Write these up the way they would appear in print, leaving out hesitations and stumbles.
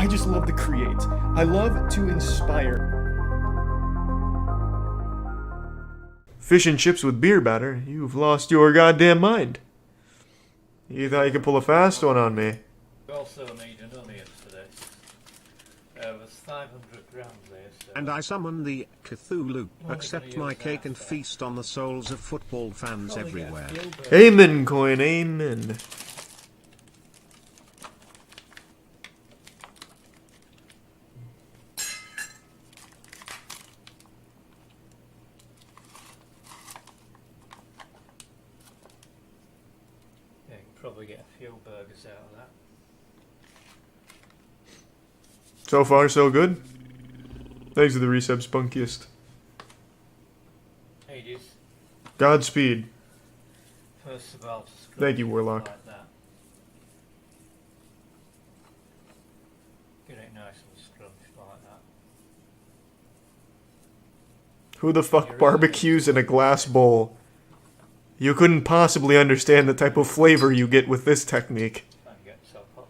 I just love to create. I love to inspire. Fish and chips with beer batter? You've lost your goddamn mind. You thought you could pull a fast one on me. We also need an onion for this. There's 500 grams there. So And I summon the Cthulhu. Accept my cake and feast on the souls of football fans everywhere. Amen, coin, amen. Yeah, you can probably get a few burgers out of that. So far, so good. Thanks for the resub, Spunkiest. Ages. Godspeed. First of all, Thank you, Warlock. like that. Get it nice and scrunched like that. Who the fuck barbecues in a glass bowl? You couldn't possibly understand the type of flavor you get with this technique. Try and get top off.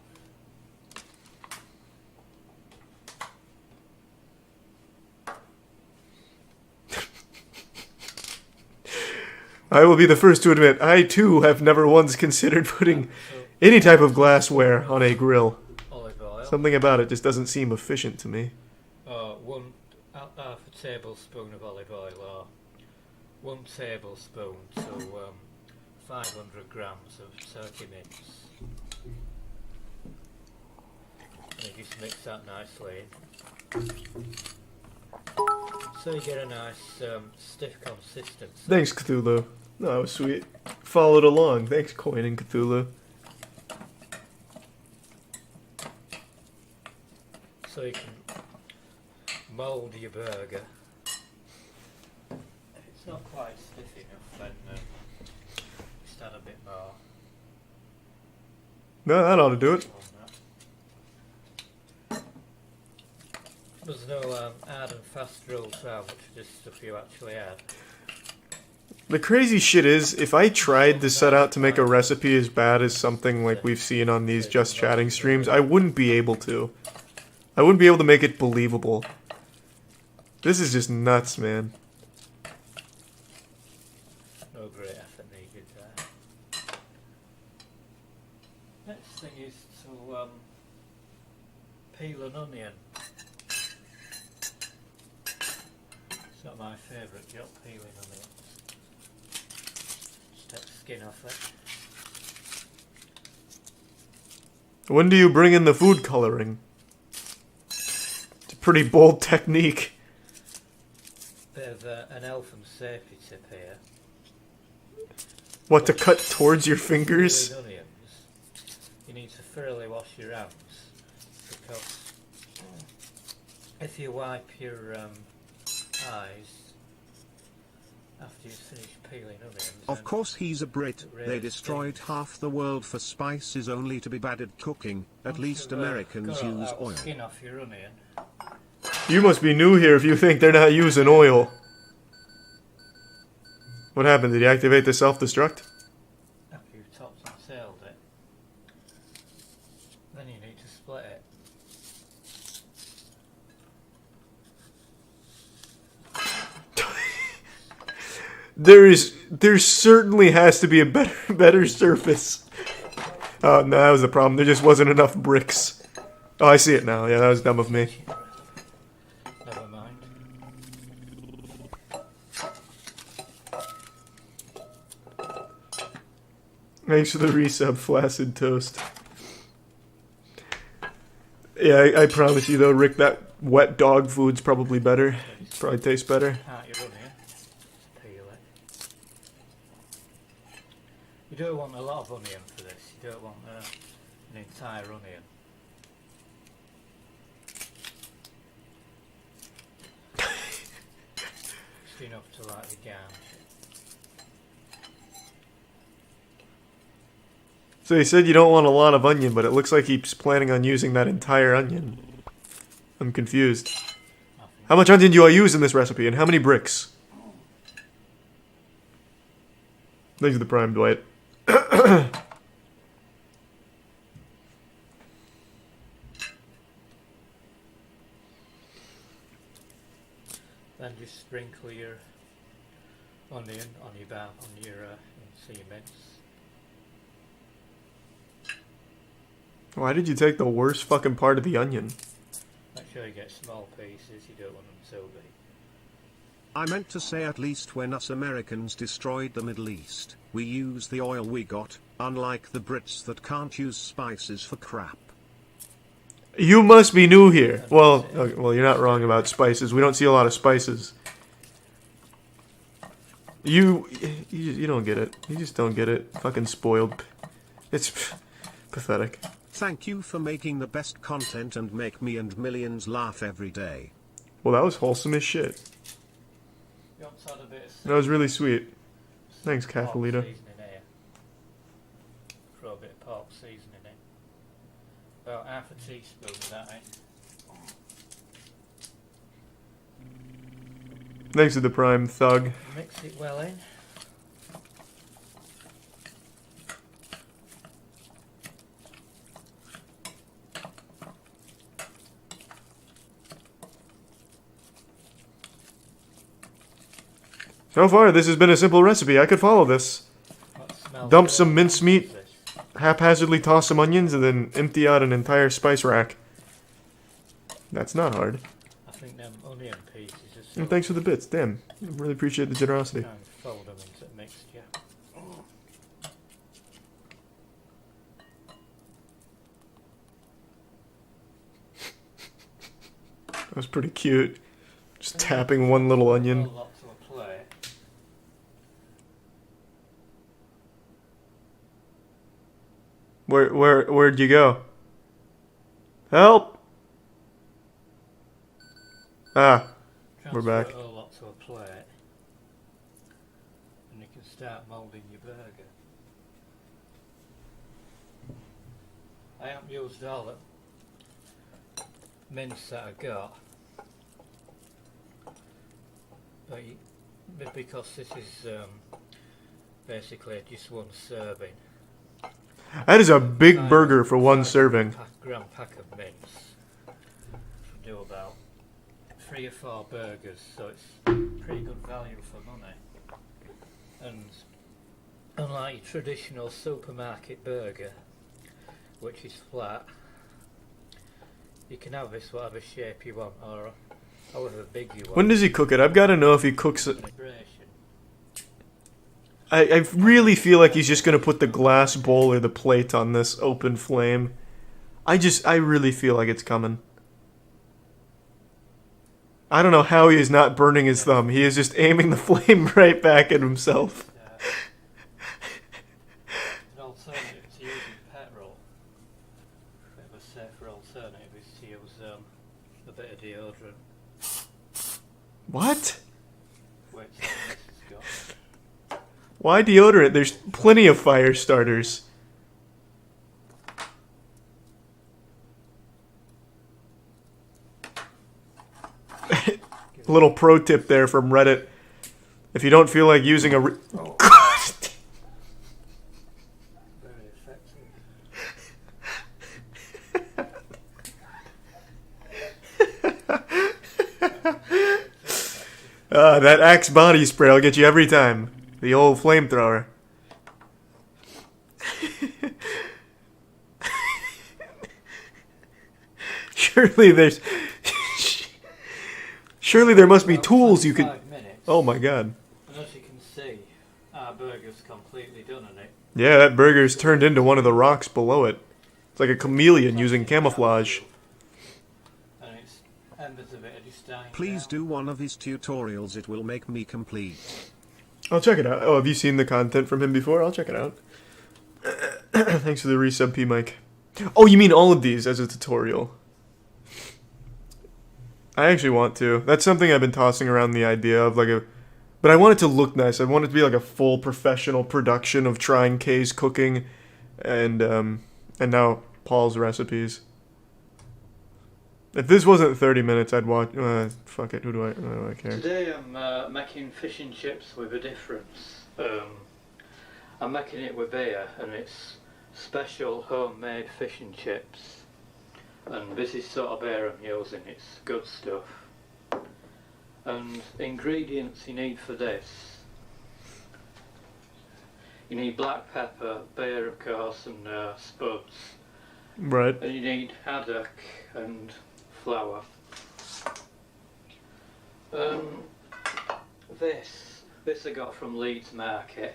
I will be the first to admit, I too have never once considered putting any type of glassware on a grill. Olive oil. Something about it just doesn't seem efficient to me. Half a tablespoon of olive oil, or 1 tablespoon to 500 grams of turkey mince. And you just mix that nicely. So you get a nice stiff consistency. Thanks, Cthulhu. No, that was sweet. Followed along. Thanks, Coin and Cthulhu. So you can mould your burger. If it's not quite stiff enough, then just add a bit more No, that ought to do it. on that. There's no hard and fast rule to how much of this stuff you actually add. The crazy shit is, if I tried to set out to make a recipe as bad as something like we've seen on these Just Chatting streams, I wouldn't be able to. I wouldn't be able to make it believable. This is just nuts, man. No great effort needed there. Next thing is to peel an onion. It's not my favourite job, peeling onions. Just take the skin off it. When do you bring in the food coloring? It's a pretty bold technique. Bit of an health and safety tip here. What, to cut towards your fingers? Peeling onions, you need to thoroughly wash your hands, because if you wipe your eyes after you've finished peeling onions... Of course he's a Brit. They destroyed half the world for spices only to be bad at cooking. At least Americans use oil. Skin off your onion. You must be new here if you think they're not using oil. What happened? Did he activate the self-destruct? After you've topped and tailed it, then you need to split it. There certainly has to be a better surface. Oh, no, that was the problem. There just wasn't enough bricks. Oh, I see it now. Yeah, that was dumb of me. Never mind. Thanks for the resub, Flaccid Toast. Yeah, I promise you though, Rick, that wet dog food's probably better. Probably tastes better. Out your onion. Peel it. You don't want a lot of onion for this. You don't want an entire onion. Just enough to light the garnish. So he said you don't want a lot of onion, but it looks like he's planning on using that entire onion. I'm confused. How much onion do I use in this recipe, and how many bricks? Thanks for the prime, Dwight. Then just sprinkle your onion on your sea mince. Why did you take the worst fucking part of the onion? Make sure you get small pieces, you don't want them so big. I meant to say at least when us Americans destroyed the Middle East, we used the oil we got, unlike the Brits that can't use spices for crap. You must be new here. Well, okay, well, you're not wrong about spices. We don't see a lot of spices. You don't get it. You just don't get it. Fucking spoiled. It's pathetic. Thank you for making the best content and make me and millions laugh every day. Well, that was wholesome as shit. You want to add a bit of That was really sweet. Thanks, pork Cathalita. seasoning here. Throw a bit of pork seasoning in. About half a teaspoon of that in. Thanks to the Prime Thug. Mix it well in. So far, this has been a simple recipe. I could follow this. Dump some mincemeat, haphazardly toss some onions, and then empty out an entire spice rack. That's not hard. I think them onion pieces just And thanks for the bits. Damn. I really appreciate the generosity. kind of fold them into a mixture. That was pretty cute. Just tapping one little onion. A lot to a plate. Where'd you go? Help! Ah, we're back. Transfer a lot to a plate, and you can start moulding your burger. I haven't used all the mince that I got, but because this is basically just one serving. That is a big burger for one serving. Gram pack of mince. Should do about 3 or 4 burgers, so it's pretty good value for money. And unlike your traditional supermarket burger, which is flat, you can have this whatever shape you want or however big you want. When does he cook it? I've got to know if he cooks it. Celebration. I really feel like he's just going to put the glass bowl or the plate on this open flame. I really feel like it's coming. I don't know how he is not burning his thumb. He is just aiming the flame right back at himself. An alternative to using petrol, a bit of a safer alternative is to use a bit of deodorant, What? which this has got. Why deodorant? There's plenty of fire starters. A little pro tip there from Reddit. If you don't feel like using a... Very effective. That Axe body spray will get you every time. The old flamethrower. Surely there must be tools you could... 5 minutes, Oh my god. and as you can see, our burger's completely done on it. Yeah, that burger's turned into one of the rocks below it. It's like a chameleon using camouflage. And it's embers of it are just dying Please down. do one of his tutorials, it will make me complete. I'll check it out. Oh, have you seen the content from him before? I'll check it out. Thanks for the resub, P Mike. Oh, you mean all of these as a tutorial? I actually want to. That's something I've been tossing around the idea of, like a... But I want it to look nice. I want it to be like a full professional production of Trying K's cooking and now Paul's recipes. If this wasn't 30 minutes, I'd watch... fuck it, who do I care? Today I'm making fish and chips with a difference. I'm making it with beer, and it's special homemade fish and chips. And this is sort of beer I'm using, it's good stuff. And ingredients you need for this. You need black pepper, beer of course, and spuds. Right. And you need haddock and flour. This I got from Leeds Market.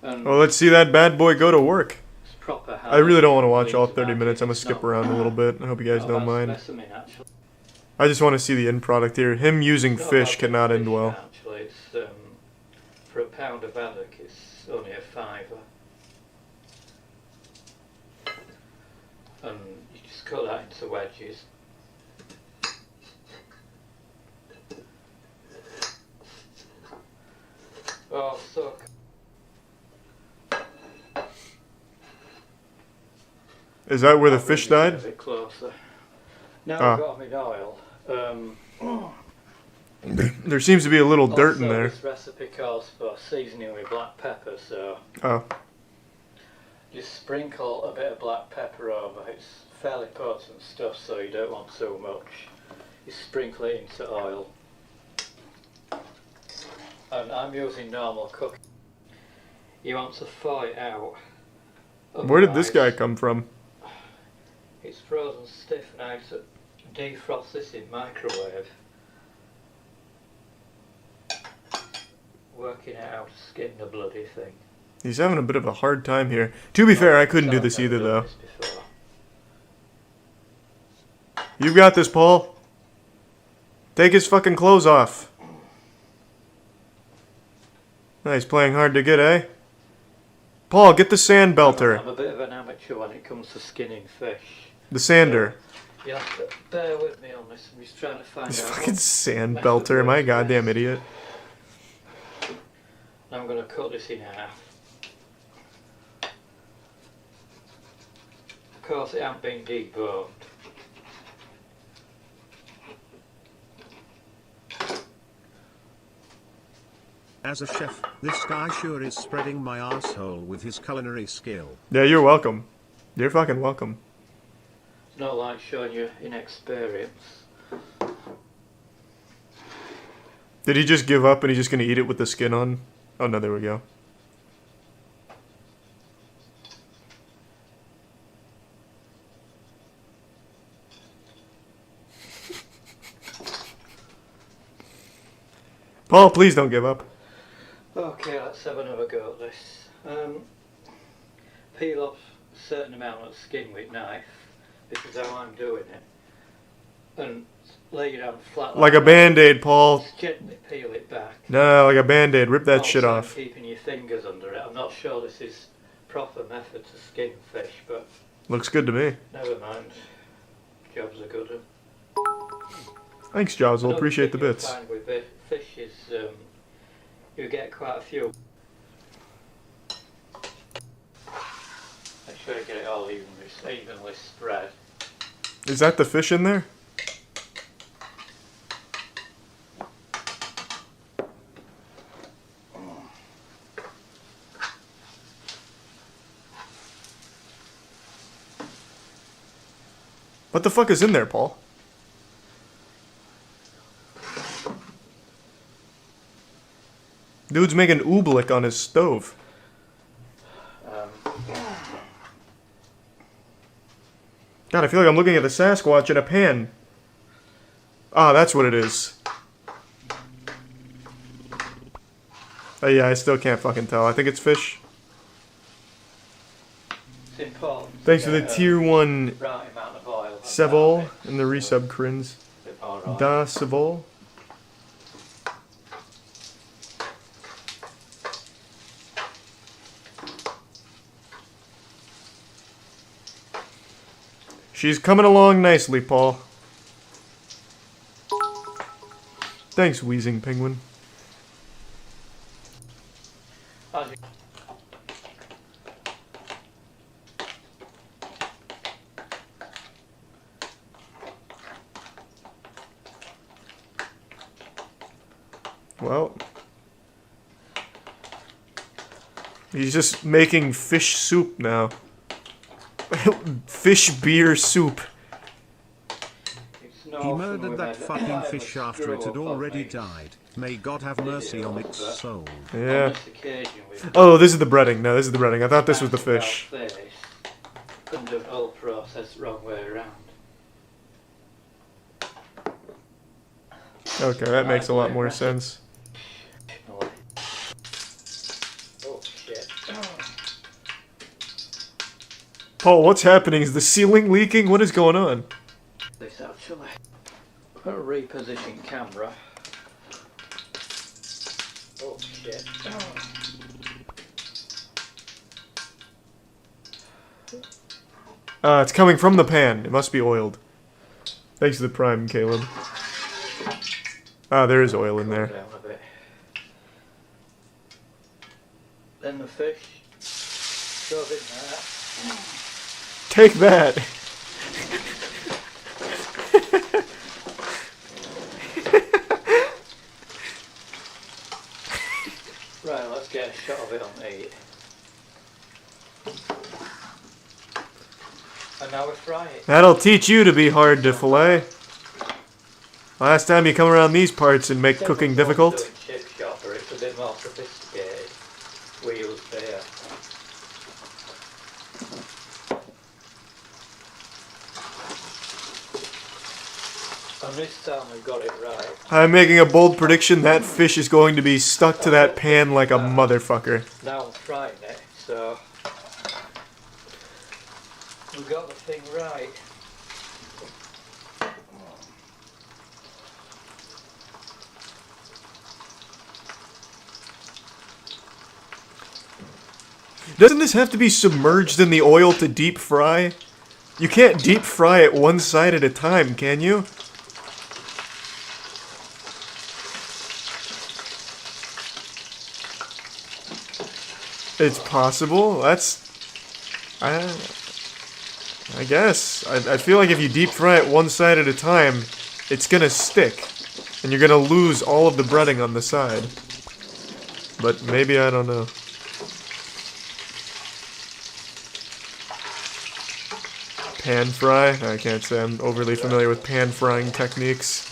And Well, let's see that bad boy go to work. it's proper haddock. I really don't want to watch all Leeds 30 minutes. I'm going to Market. skip It's around a little bit. I hope you guys not don't a bad mind. specimen, actually. I just want to see the end product here. Him using Not fish bad cannot fish, end well. Actually, it's for a pound of haddock, it's only a fiver. And you just cut that into wedges. Oh, so. Is that where the I'll fish bring it died? A bit closer. Now Ah. I've got my oil. There seems to be a little dirt in Also, there. This recipe calls for seasoning with black pepper, so Oh. just sprinkle a bit of black pepper over. It's fairly potent stuff, so you don't want too much. You sprinkle it into oil. And I'm using normal cooking. You want to thaw it out. Where did this guy Otherwise, come from? It's frozen stiff and I have to defrost this in microwave. Working it out to skin the bloody thing. He's having a bit of a hard time here. To be fair, I couldn't do I've this never either, done though. this before. You've got this, Paul. Take his fucking clothes off. Nice, playing hard to get, eh? Paul, get the sand belter. I'm a bit of an amateur when it comes to skinning fish. The sander. You have to bear with me on this. I'm just trying to find This out. fucking what sand method belter. Am I a works goddamn best. idiot? I'm going to cut this in half. Of course, it hasn't been deboned. As a chef, this guy sure is spreading my arsehole with his culinary skill. Yeah, you're welcome. You're fucking welcome. It's not like showing you inexperience. Did he just give up and he's just gonna eat it with the skin on? Oh no, there we go. Paul, please don't give up. Okay, let's have another go at this. Peel off a certain amount of skin with knife. This is how I'm doing it. And lay it out flat Like a that. band-aid, Paul. Just gently peel it back. No, like a band-aid. Rip that shit Also off. keeping your fingers under it. I'm not sure this is proper method to skin fish, but Looks good to me. never mind. Job's a good one. Thanks, Jaws. We'll Another appreciate the thing you'll bits. find with fish is you get quite a few. Make sure you get it all evenly spread. Is that the fish in there? What the fuck is in there, Paul? Dude's making oobleck on his stove. God, I feel like I'm looking at the Sasquatch in a pan. Ah, that's what it is. Oh yeah, I still can't fucking tell. I think it's fish. It's important. to Thanks for the get a tier 1 right amount of oil. on Sevol that bit, and the so resub crins. a bit more oil. Da Sevol. She's coming along nicely, Paul. Thanks, wheezing penguin. As you- Well, he's just making fish soup now. Fish beer soup. It's not He murdered that fucking fish after it had already died. May God have mercy on its soul. Yeah. Oh, this is the breading. No, this is the breading. I thought this was the fish. Couldn't do the whole process wrong way around. Okay, that makes a lot more sense. Oh shit. Paul, what's happening? Is the ceiling leaking? What is going on? This actually. I'll reposition camera. Oh shit. It's coming from the pan. It must be oiled. Thanks to the prime, Caleb. Ah, there is oil in there. Down a bit. Then the fish. Shove in there. Take that! Right, let's get a shot of it on the. And now we fry it. That'll teach you to be hard to fillet. Last time you come around these parts and make cooking difficult. Chip shopper, it's a bit more sophisticated. We use beer. And this time we got it right. I'm making a bold prediction that fish is going to be stuck to that pan like a motherfucker. Now I'm frying it, so we got the thing right. Doesn't this have to be submerged in the oil to deep fry? You can't deep fry it one side at a time, can you? It's possible. I guess. I feel like if you deep fry it one side at a time, it's gonna stick. And you're gonna lose all of the breading on the side. But maybe, I don't know. Pan fry? I can't say I'm overly familiar with pan frying techniques.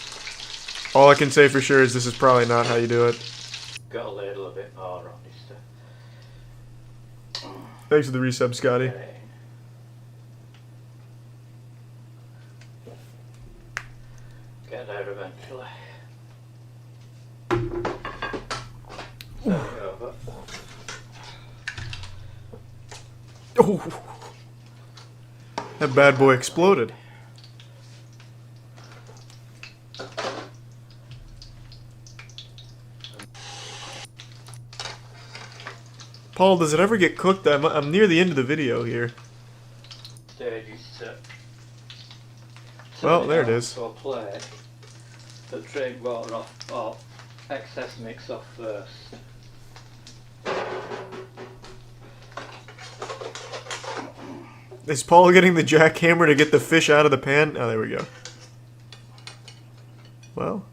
All I can say for sure is this is probably not how you do it. Got a little bit more on this stuff. Thanks for the resub, Scotty. Get there eventually. Oh, that bad boy exploded. Paul, does it ever get cooked? I'm near the end of the video here. Well, there it is. To a plate that drain water off, or excess mix off first. Is Paul getting the jackhammer to get the fish out of the pan? Oh, there we go. Well.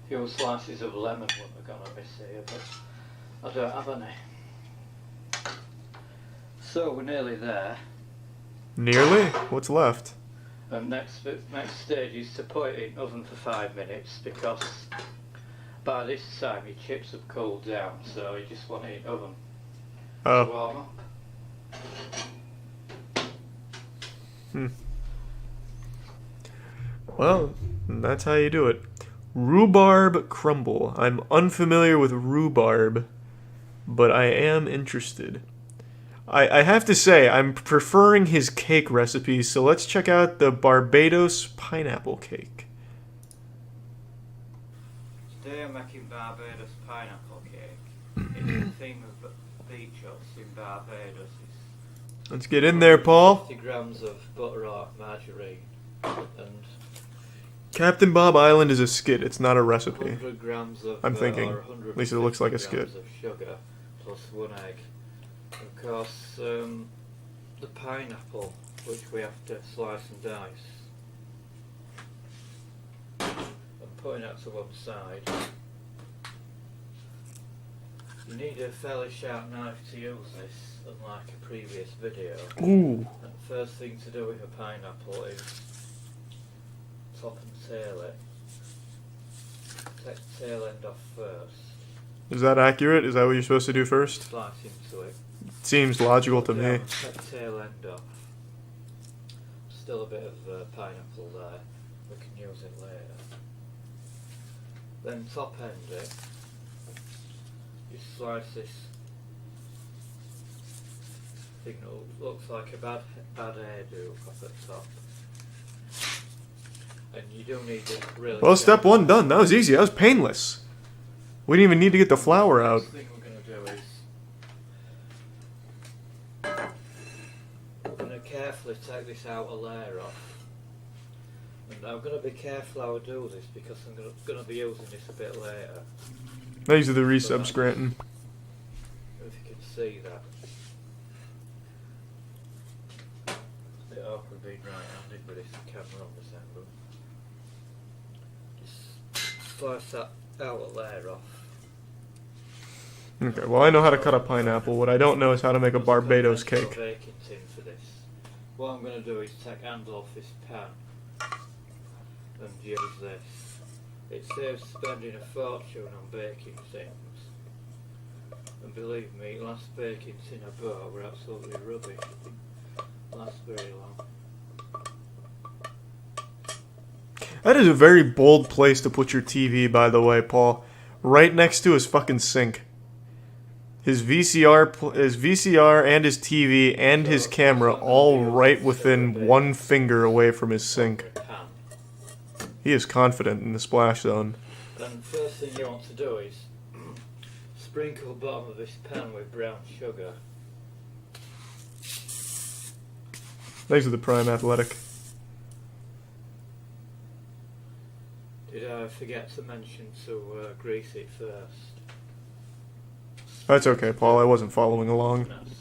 Few slices of lemon were gonna miss here, but I don't have any. So we're nearly there. Nearly? What's left? And next stage is to put it in oven for 5 minutes, because by this time your chips have cooled down, so you just want it in oven to Oh. warm up. Well, that's how you do it. Rhubarb crumble. I'm unfamiliar with rhubarb, but I am interested. I have to say, I'm preferring his cake recipes, so let's check out the Barbados pineapple cake. Today I'm making Barbados pineapple cake. It's the theme of beach huts in Barbados. Let's get in there, Paul. 50 grams of butter or margarine and Captain Bob Island is a skit, it's not a recipe. 100 grams of I'm thinking. or At least it looks like a 150 skit. grams of sugar plus 1 egg. Of course, the pineapple, which we have to slice and dice. And putting that to one side. You need a fairly sharp knife to use this. unlike a previous video. Ooh. And the first thing to do with a pineapple is top and tail it. Take the tail end off first. Is that accurate? Is that what you're supposed to do first? Slice into it. Seems logical to me. Take the tail end off. Still a bit of pineapple there. We can use it later. Then top end it. You slice this thing that looks like a bad hairdo up at the top. And you do need it really. Well, step one done. That was easy. That was painless. We didn't even need to get the flour out. The next thing we're going to do is we're going to carefully take this outer layer off. And I'm going to be careful how I do this because I'm going to be using this a bit later. These are the resubs, Granton. If you can see that. A bit awkward being right-handed with this camera on this angle. Just slice that outer layer off. Okay, well I know how to cut a pineapple. What I don't know is how to make a Barbados cake. Baking tin for this. What I'm going to do is take handle off this pan and use this. It saves spending a fortune on baking things. And believe me, last baking tin I bought were absolutely rubbish. Lasts very long. That is a very bold place to put your TV, by the way, Paul. Right next to his fucking sink. His VCR and his TV and his camera all right within 1 finger away from his sink. He is confident in the splash zone. And first thing you want to do is sprinkle the bottom of this pan with brown sugar. Thanks for the Prime Athletic. Did I forget to mention to grease it first? That's okay, Paul. I wasn't following along. That's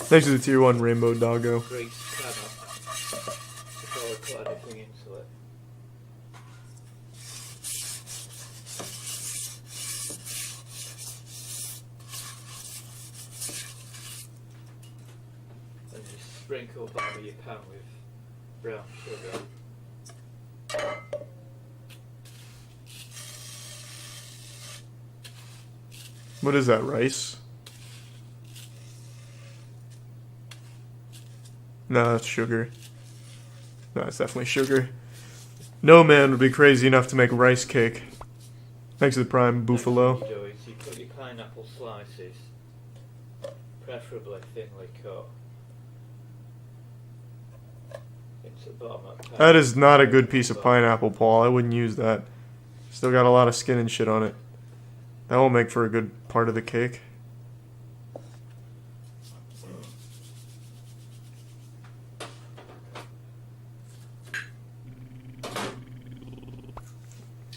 Thanks for the Tier 1 Rainbow Doggo. grease pan up before we put anything into it. And just sprinkle the bottom of your pan with brown sugar. What is that, rice? No, that's sugar. No, it's definitely sugar. No man would be crazy enough to make rice cake. Thanks to the Prime Buffalo. Next thing you do is you put your pineapple slices, preferably thinly cut, into the bottom of the pan. That is not a good piece of pineapple, Paul. I wouldn't use that. Still got a lot of skin and shit on it. That won't make for a good part of the cake.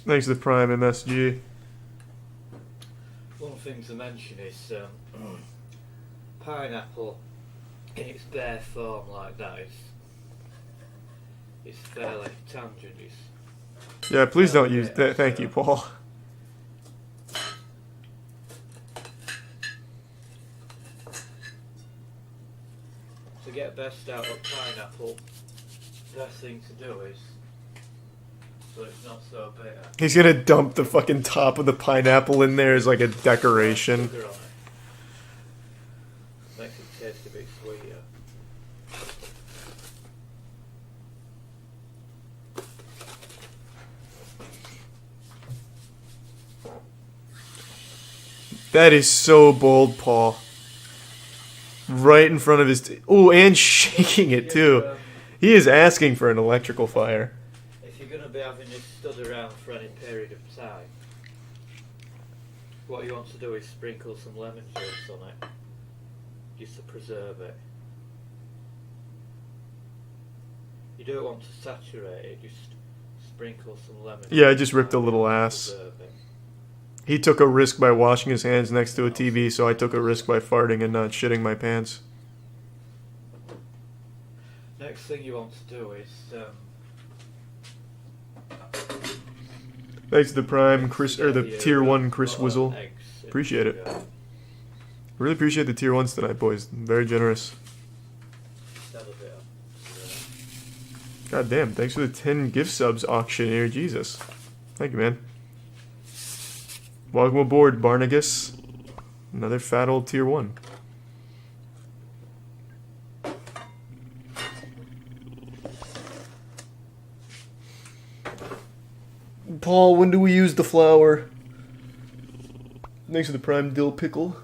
Thanks to the Prime MSG. One thing to mention is pineapple in its bare form like that is fairly tangent. Yeah, please don't use that. Thank you, Paul. To get best out of pineapple, best thing to do is so it's not so bitter. He's gonna dump the fucking top of the pineapple in there as like a decoration. Sugar on it. Makes it taste a bit sweeter. That is so bold, Paul. Right in front of his... Oh, and shaking it too. He is asking for an electrical fire. If you're going to be having this stood around for any period of time, what you want to do is sprinkle some lemon juice on it, just to preserve it. You don't want to saturate it, just sprinkle some lemon Yeah, I juice just ripped on a it little to ass. preserve it. He took a risk by washing his hands next to a TV, so I took a risk by farting and not shitting my pants. Next thing you want to do is Thanks to the Prime Chris, or the Tier 1 Chris put Wizzle. eggs in Appreciate it. sugar. Really appreciate the tier 1s tonight, boys. Very generous. Sell a bit of. God damn, thanks for the 10 gift subs, auctioneer. Jesus. Thank you, man. Welcome aboard, Barnagus. Another fat old tier 1. Paul, when do we use the flour? Thanks for the prime dill pickle.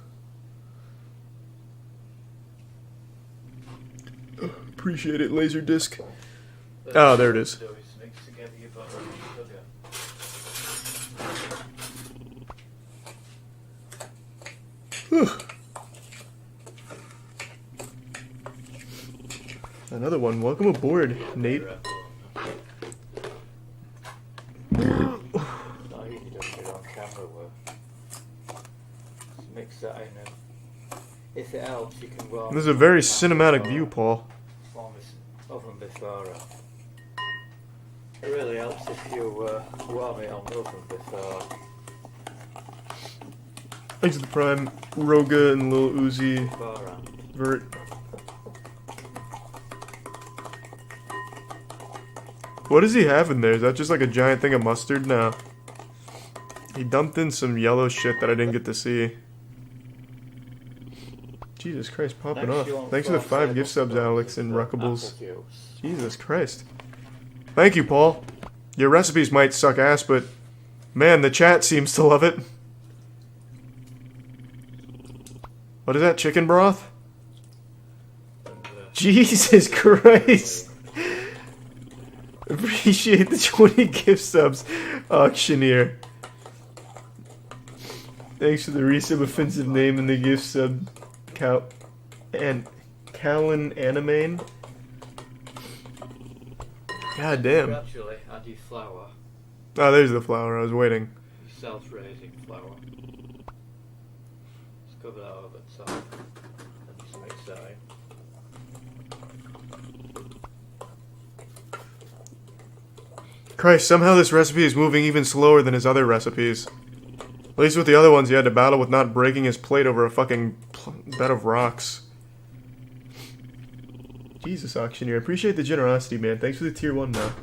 Appreciate it, Laserdisc. Oh, there it is. Mix together your butter and sugar. Another one. Welcome aboard, Nate. Not easy doing it on camera work. Just mix that in and if it helps you can warm This is a very cinematic view, Paul. warm this oven before it. It really helps if you warm it on the oven before. Thanks to the prime, Roga and Lil Uzi, beforehand. Vert. What does he have in there? Is that just like a giant thing of mustard? No. He dumped in some yellow shit that I didn't get to see. Jesus Christ, popping Next off. you want Thanks for the 5 4 gift subs, Alex and Ruckables. apple juice. Jesus Christ. Thank you, Paul. Your recipes might suck ass, but man, the chat seems to love it. What is that, chicken broth? And, Jesus Christ. Appreciate the 20 gift subs, auctioneer. Thanks for the resub offensive name and the gift sub, Callan Animane. God damn. gradually add your flour, Oh, there's the flour. I was waiting. your self-raising flour. Just cover that over the top and just mix that in. Christ, somehow this recipe is moving even slower than his other recipes. At least with the other ones, he had to battle with not breaking his plate over a fucking bed of rocks. Jesus, auctioneer. Appreciate the generosity, man. Thanks for the tier 1 now.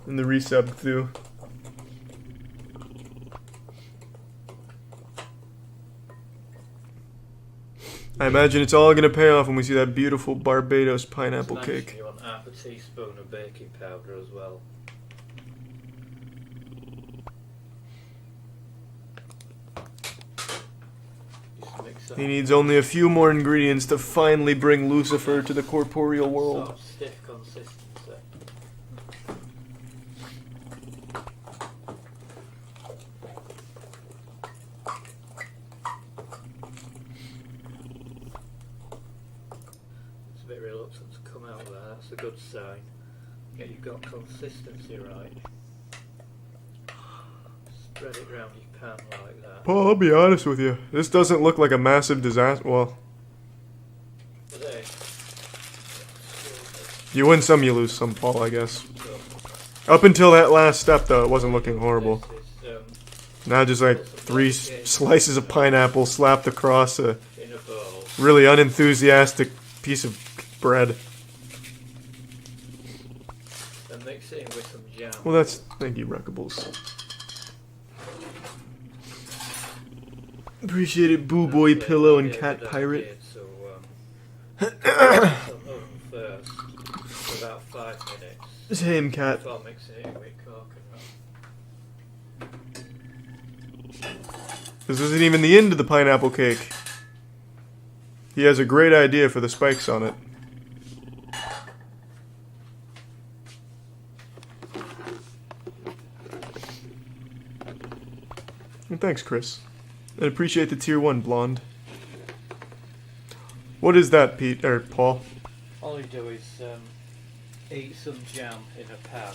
And the resub, too. I imagine it's all gonna pay off when we see that beautiful Barbados pineapple Just mention cake. you want half a teaspoon of baking powder as well. Just mix that He needs only a few more ingredients to finally bring Lucifer to the corporeal sort world. of stiff consistency. It's a bit reluctant to come out there, that's a good sign. Yeah, you've got consistency right. Spread it around your pan like that. Paul, I'll be honest with you. This doesn't look like a massive disaster. Well, Today, you win some, you lose some, Paul, I guess. Up until that last step, though, it wasn't looking horrible. this is, Now just like 3 slices of pineapple slapped across a in a bowl. really unenthusiastic piece of bread. And mix it in with some jam. Well, that's... Thank you, Ruckables. Appreciate it, Boo Boy Pillow and Cat Pirate. So, oven first for about 5 minutes Same cat. before mixing it in with coconut. This isn't even the end of the pineapple cake. He has a great idea for the spikes on it. And thanks, Chris. I appreciate the tier 1, blonde. What is that, Pete, or Paul? All you do is eat some jam in a pan.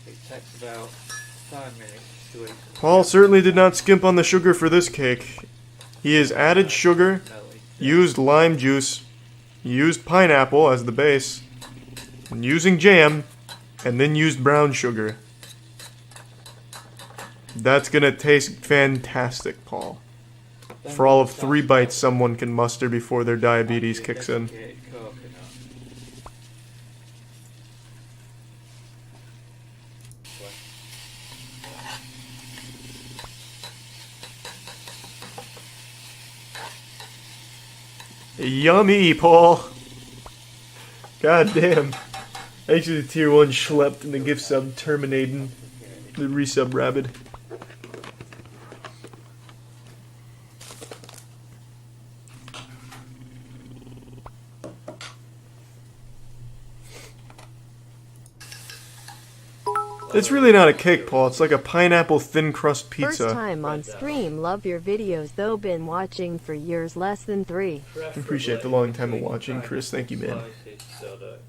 It takes about 5 minutes to eat. Paul certainly did not skimp on the sugar for this cake. He has added sugar, used lime juice, used pineapple as the base, and using jam, and then used brown sugar. That's gonna taste fantastic, Paul. For all of 3 bites someone can muster before their diabetes kicks in. Yummy, Paul. God damn. Thanks for the tier 1 schlepped and the gift sub terminating the resub rabid. It's really not a cake, Paul. It's like a pineapple thin crust pizza. First time on stream. Love your videos though. Been watching for years. Less than 3. Appreciate the long time of watching, Chris. Thank you, man. So that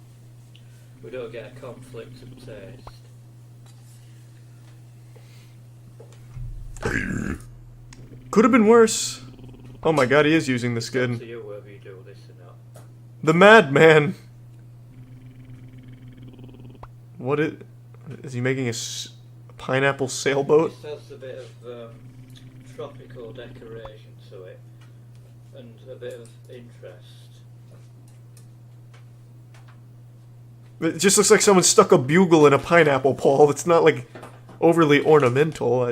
we don't get a conflict of taste. Could have been worse. Oh my god, he is using the To skin. you whether you do this or not. The madman. What is he making a pineapple sailboat? It has a bit of tropical decoration to it and a bit of interest. It just looks like someone stuck a bugle in a pineapple, Paul. It's not like overly ornamental.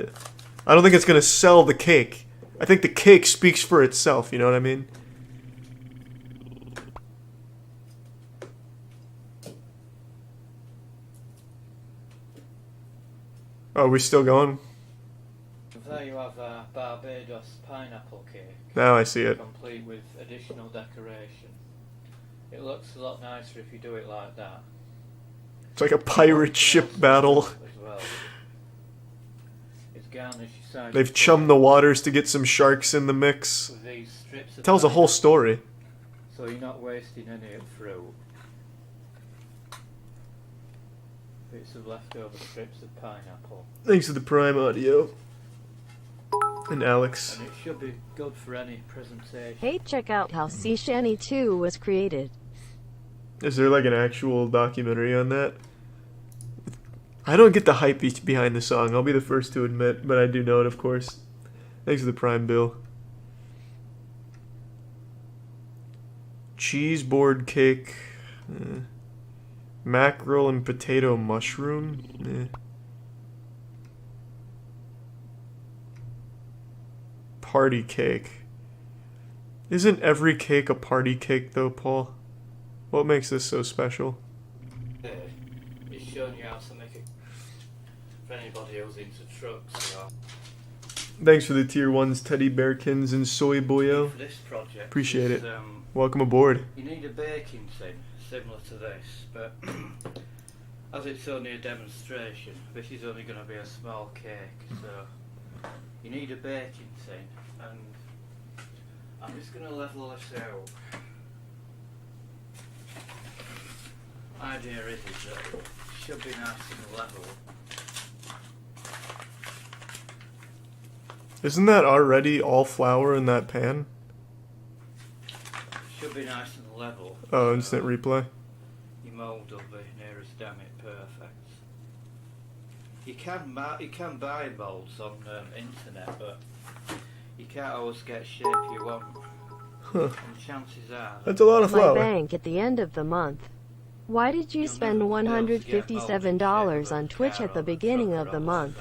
I don't think it's gonna sell the cake. I think the cake speaks for itself, you know what I mean? Oh, are we still going? There you have a Barbados pineapple cake, Now I see it. complete with additional decoration. It looks a lot nicer if you do it like that. It's like a pirate ship battle. As well. It's garnished side They've chummed the waters to get some sharks in the mix. with these strips of Tells a whole pineapple, story. so you're not wasting any of fruit. Bits of leftover strips of pineapple. Thanks to the Prime Audio. And Alex. And it should be good for any presentation. Hey, check out how Sea Shanty 2 was created. Is there like an actual documentary on that? I don't get the hype behind the song, I'll be the first to admit, but I do know it, of course. Thanks for the Prime Bill. Cheese board cake. Mackerel and potato mushroom. Party cake. Isn't every cake a party cake though, Paul? What makes this so special? It's showing you how to make it for anybody who's into trucks. You know. Thanks for the tier 1s, Teddy Bearkins and Soy Boyo. For this project, Appreciate is, it. Welcome aboard. You need a baking tin similar to this, but as it's only a demonstration, this is only going to be a small cake, so you need a baking tin, and I'm just going to level this out. Idea is that it should be nice and level. Isn't that already all flour in that pan? Should be nice and level. Oh, instant replay. Your mould will be near as damn it perfect. You can buy moulds on internet, but you can't always get shape you want. Huh. And chances are That's a lot of My flour. bank at the end of the month. Why did you spend $157 on Twitch at the beginning of the month?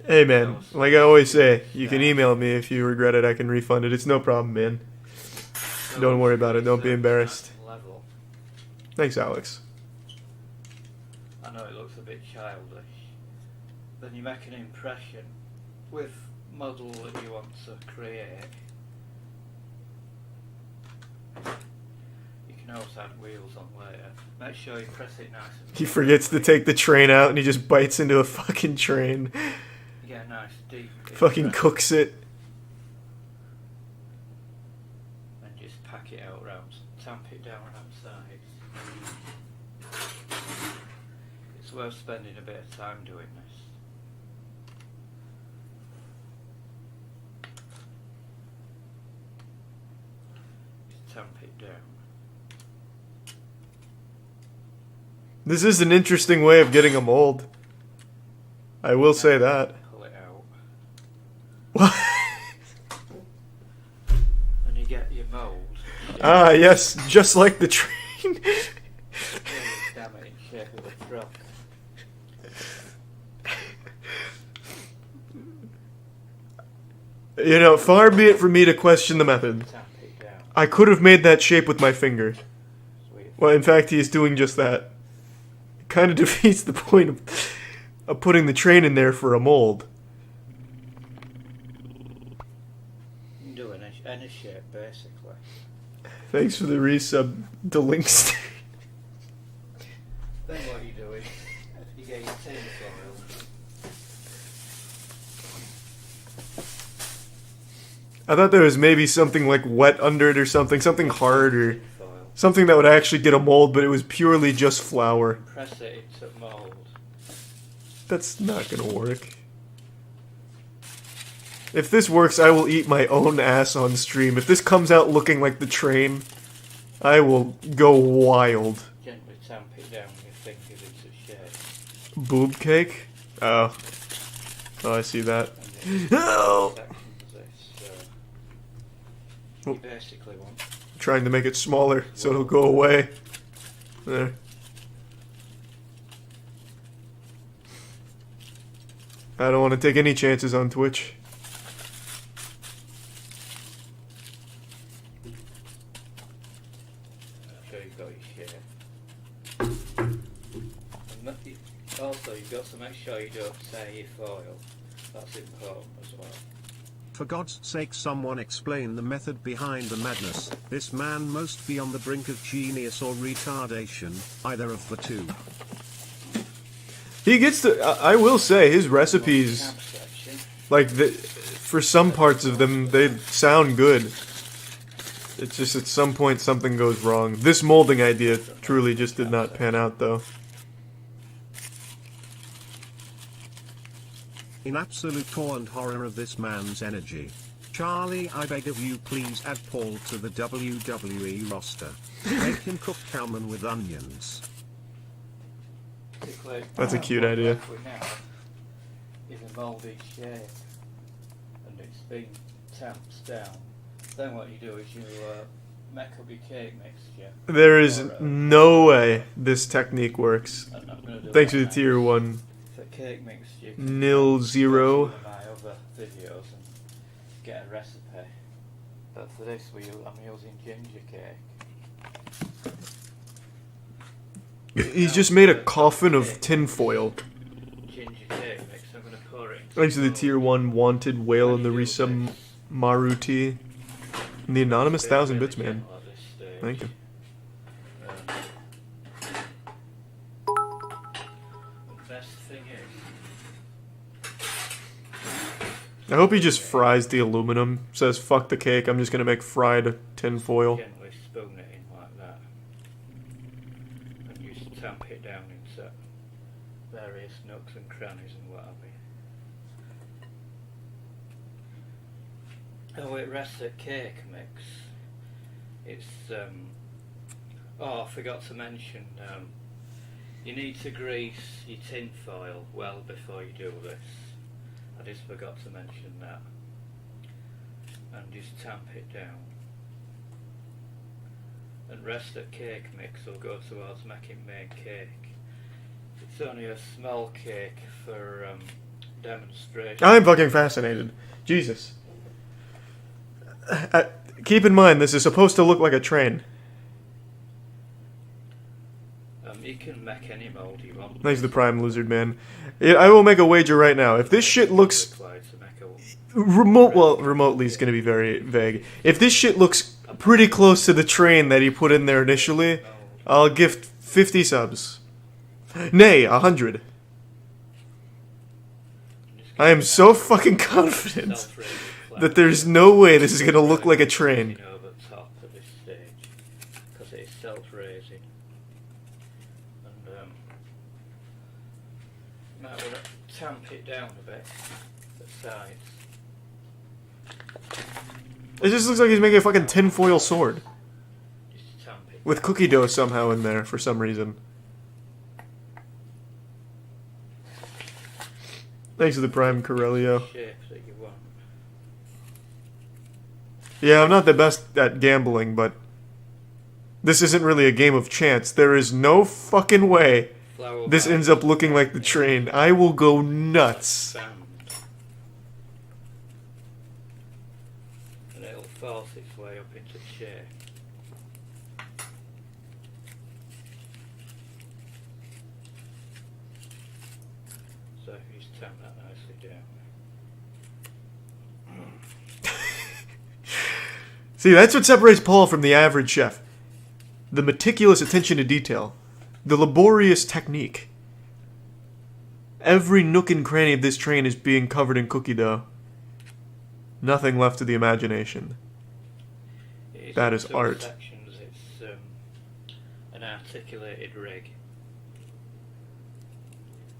Hey man, like I always say, you can email me if you regret it, I can refund it. It's no problem, man. Don't worry about it, don't be embarrassed. Level. Thanks, Alex. I know it looks a bit childish. Then you make an impression with model that you want to create. You can also add wheels on later. Make sure you press it nice and He forgets to take the train out and he just bites into a fucking train. You get a nice deep Fucking impression. cooks it. And just pack it out round, tamp it down outside. It's worth spending a bit of time doing this. Just tamp it down. This is an interesting way of getting a mold. I will say that. Pull it out. Ah, yes, just like the train. Damn it, in shape of a truck. You know, far be it from me to question the method. Tap it down. I could have made that shape with my finger. Sweet. Well, in fact, he is doing just that. It kind of defeats the point of putting the train in there for a mold. You can do any shape, basically. Thanks for the resub, Delinks. Then what are you doing? You get your tin foil. I thought there was maybe something like wet under it or something hard or Tin foil. something that would actually get a mold, but it was purely just flour. Press it into mould. That's not gonna work. If this works, I will eat my own ass on stream. If this comes out looking like the train, I will go wild. Gently tamp it down with your fingers into shape. Boob cake? Oh. Oh, I see that. And No! sections this, Oh. you basically want Trying to make it smaller so it'll go away. There. I don't want to take any chances on Twitch. sure you've got your shape. Also, you've got to make sure you don't tear your foil. That's important as well. For God's sake, someone explain the method behind the madness. This man must be on the brink of genius or retardation, either of the two. He gets to. I will say his recipes, Tab section. like for some parts of them, they sound good. It's just at some point something goes wrong. This molding idea truly just did not pan out, though. In absolute awe and horror of this man's energy. Charlie, I beg of you, please add Paul to the WWE roster. Make him cook salmon with onions. Basically, That's a cute what idea. left we have is a mouldy shape, and it's been tamped down. Then what you do is you make up your cake mixture. There is no way this technique works. And I'm gonna do Thanks that for the next. tier 1. For cake mixture, you can Nil go to zero. one of my other videos and get a recipe. But for this, I'm using ginger cake. He's just made a coffin of tinfoil. Ginger cake mix. I'm gonna pour it. into Thanks to the bowl. tier 1 wanted whale When in the you do resub this, Maruti. And the anonymous be 1000 really bits, man. gentle at this stage. Thank you. The best thing is, I hope he just fries the aluminum. Says, fuck the cake, I'm just gonna make fried tinfoil. gently spoon it in like that, and you just tamp it down into various nooks and crannies and what have you. Oh, it rests at cake mix. It's oh, I forgot to mention. You need to grease your tin foil well before you do this. I just forgot to mention that. And just tamp it down. And rest at cake mix will go towards making main cake. It's only a small cake for demonstration. I'm fucking fascinated. Jesus. Keep in mind, this is supposed to look like a train. You can make any mold you want. Thanks to the Prime Lizard Man. I will make a wager right now. If this shit looks Required to make a remotely is going to be very vague. If this shit looks pretty close to the train that he put in there initially, mold. I'll gift 50 subs. Nay, 100. Just I am get so fucking confident self-raising flat that there's no way this is going to look like a train. over top at this stage because it is self-raising, and might want to tamp it down a bit at sides. It just looks like he's making a fucking tinfoil sword. Just tamp it With down. cookie dough somehow in there for some reason. Thanks to the Prime Corelio. Shape that you want. Yeah, I'm not the best at gambling, but This isn't really a game of chance. There is no fucking way Flour this bag. ends up looking like the train. I will go nuts. Sand. And it'll force its way up into shape. So if you just tamp that nicely down. See, that's what separates Paul from the average chef. The meticulous attention to detail. The laborious technique. Every nook and cranny of this train is being covered in cookie dough. Nothing left to the imagination. It's That is up to art. Sections, it's an articulated rig.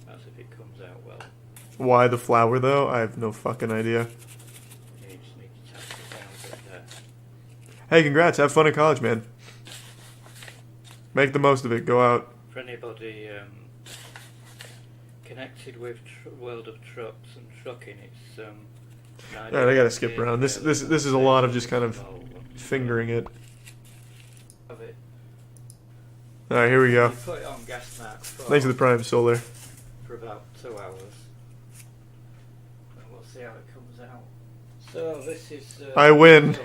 That's if it comes out well. Why the flour, though? I have no fucking idea. You just need to tap it down a bit there. Hey, congrats. Have fun at college, man. Make the most of it. Go out. For anybody connected with world of trucks and trucking, it's Alright, I gotta skip around. This is a lot of just kind of fingering it. Alright, here we go. You put it on gas mark 4 Thanks to the Prime Solar. for about 2 hours, and we'll see how it comes out. So this is. I win. It's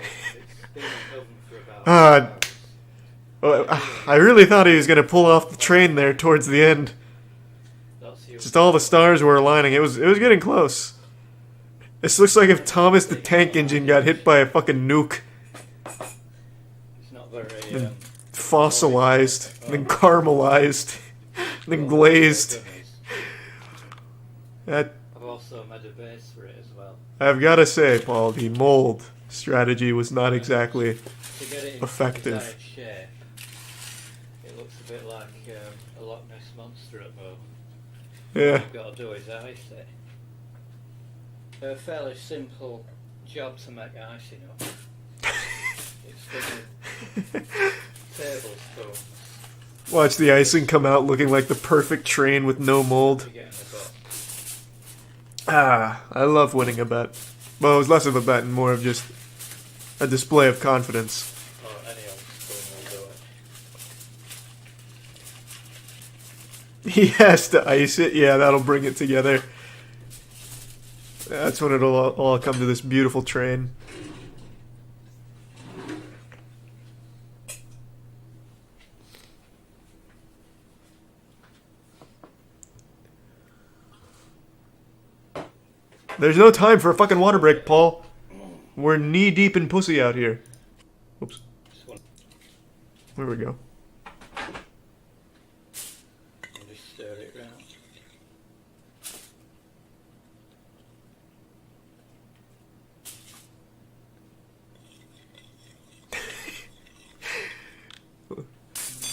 been in the oven for about Ah, 2 hours. Well, I really thought he was gonna pull off the train there towards the end. That's the Just all the stars were aligning. It was getting close. This looks like if Thomas the Tank Engine got hit by a fucking nuke. It's not very. Fossilized, then caramelized, then glazed. That, I've also made a base for it as well. I've gotta say, Paul, the mold strategy was not exactly To get it in effective. desired shape, it looks a bit like a Loch Ness monster at the moment. Yeah. What you've got to do is ice it. A fairly simple job to make icing up. It's with tablespoons. Watch the icing come out looking like the perfect train with no mold. You get in the box. Ah, I love winning a bet. Well, it was less of a bet and more of just a display of confidence. Or any old spoon will do it. He has to ice it. Yeah, that'll bring it together. That's when it'll all come to this beautiful train. There's no time for a fucking water break, Paul. We're knee deep in pussy out here. Oops. Just want There we go. to just stir it round.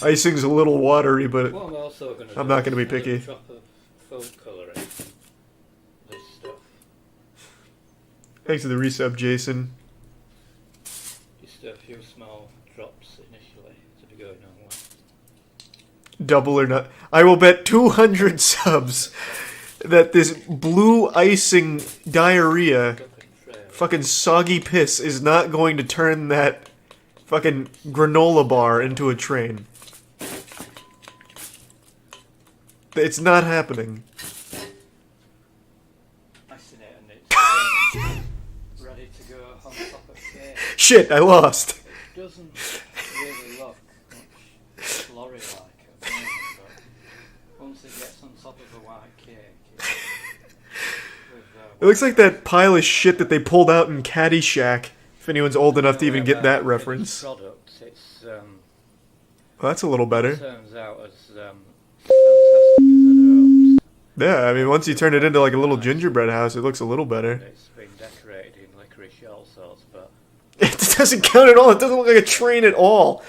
Icing's a little watery, but What I'm also going to I'm not gonna be picky. Drop of food colouring. This stuff. thanks to the resub, Jason. Just a few small drops initially to be going on with. Double or not. I will bet 200 subs that this blue icing diarrhea, Cup and tray. fucking soggy piss, is not going to turn that fucking granola bar into a train. It's not happening. Icing it and it's ready to go on top of cake. Shit, I lost. It doesn't really look much lorry-like at the moment, but once it gets on top of a white cake, It looks like that pile of shit that they pulled out in Caddyshack. If anyone's old enough to even get that reference. Product, it's Well, that's a little better. turns out as fantastic as it hopes. Yeah, I mean, once you turn it into like a little gingerbread house, it looks a little better. It's been decorated in licorice all sorts, but It doesn't count at all. It doesn't look like a train at all.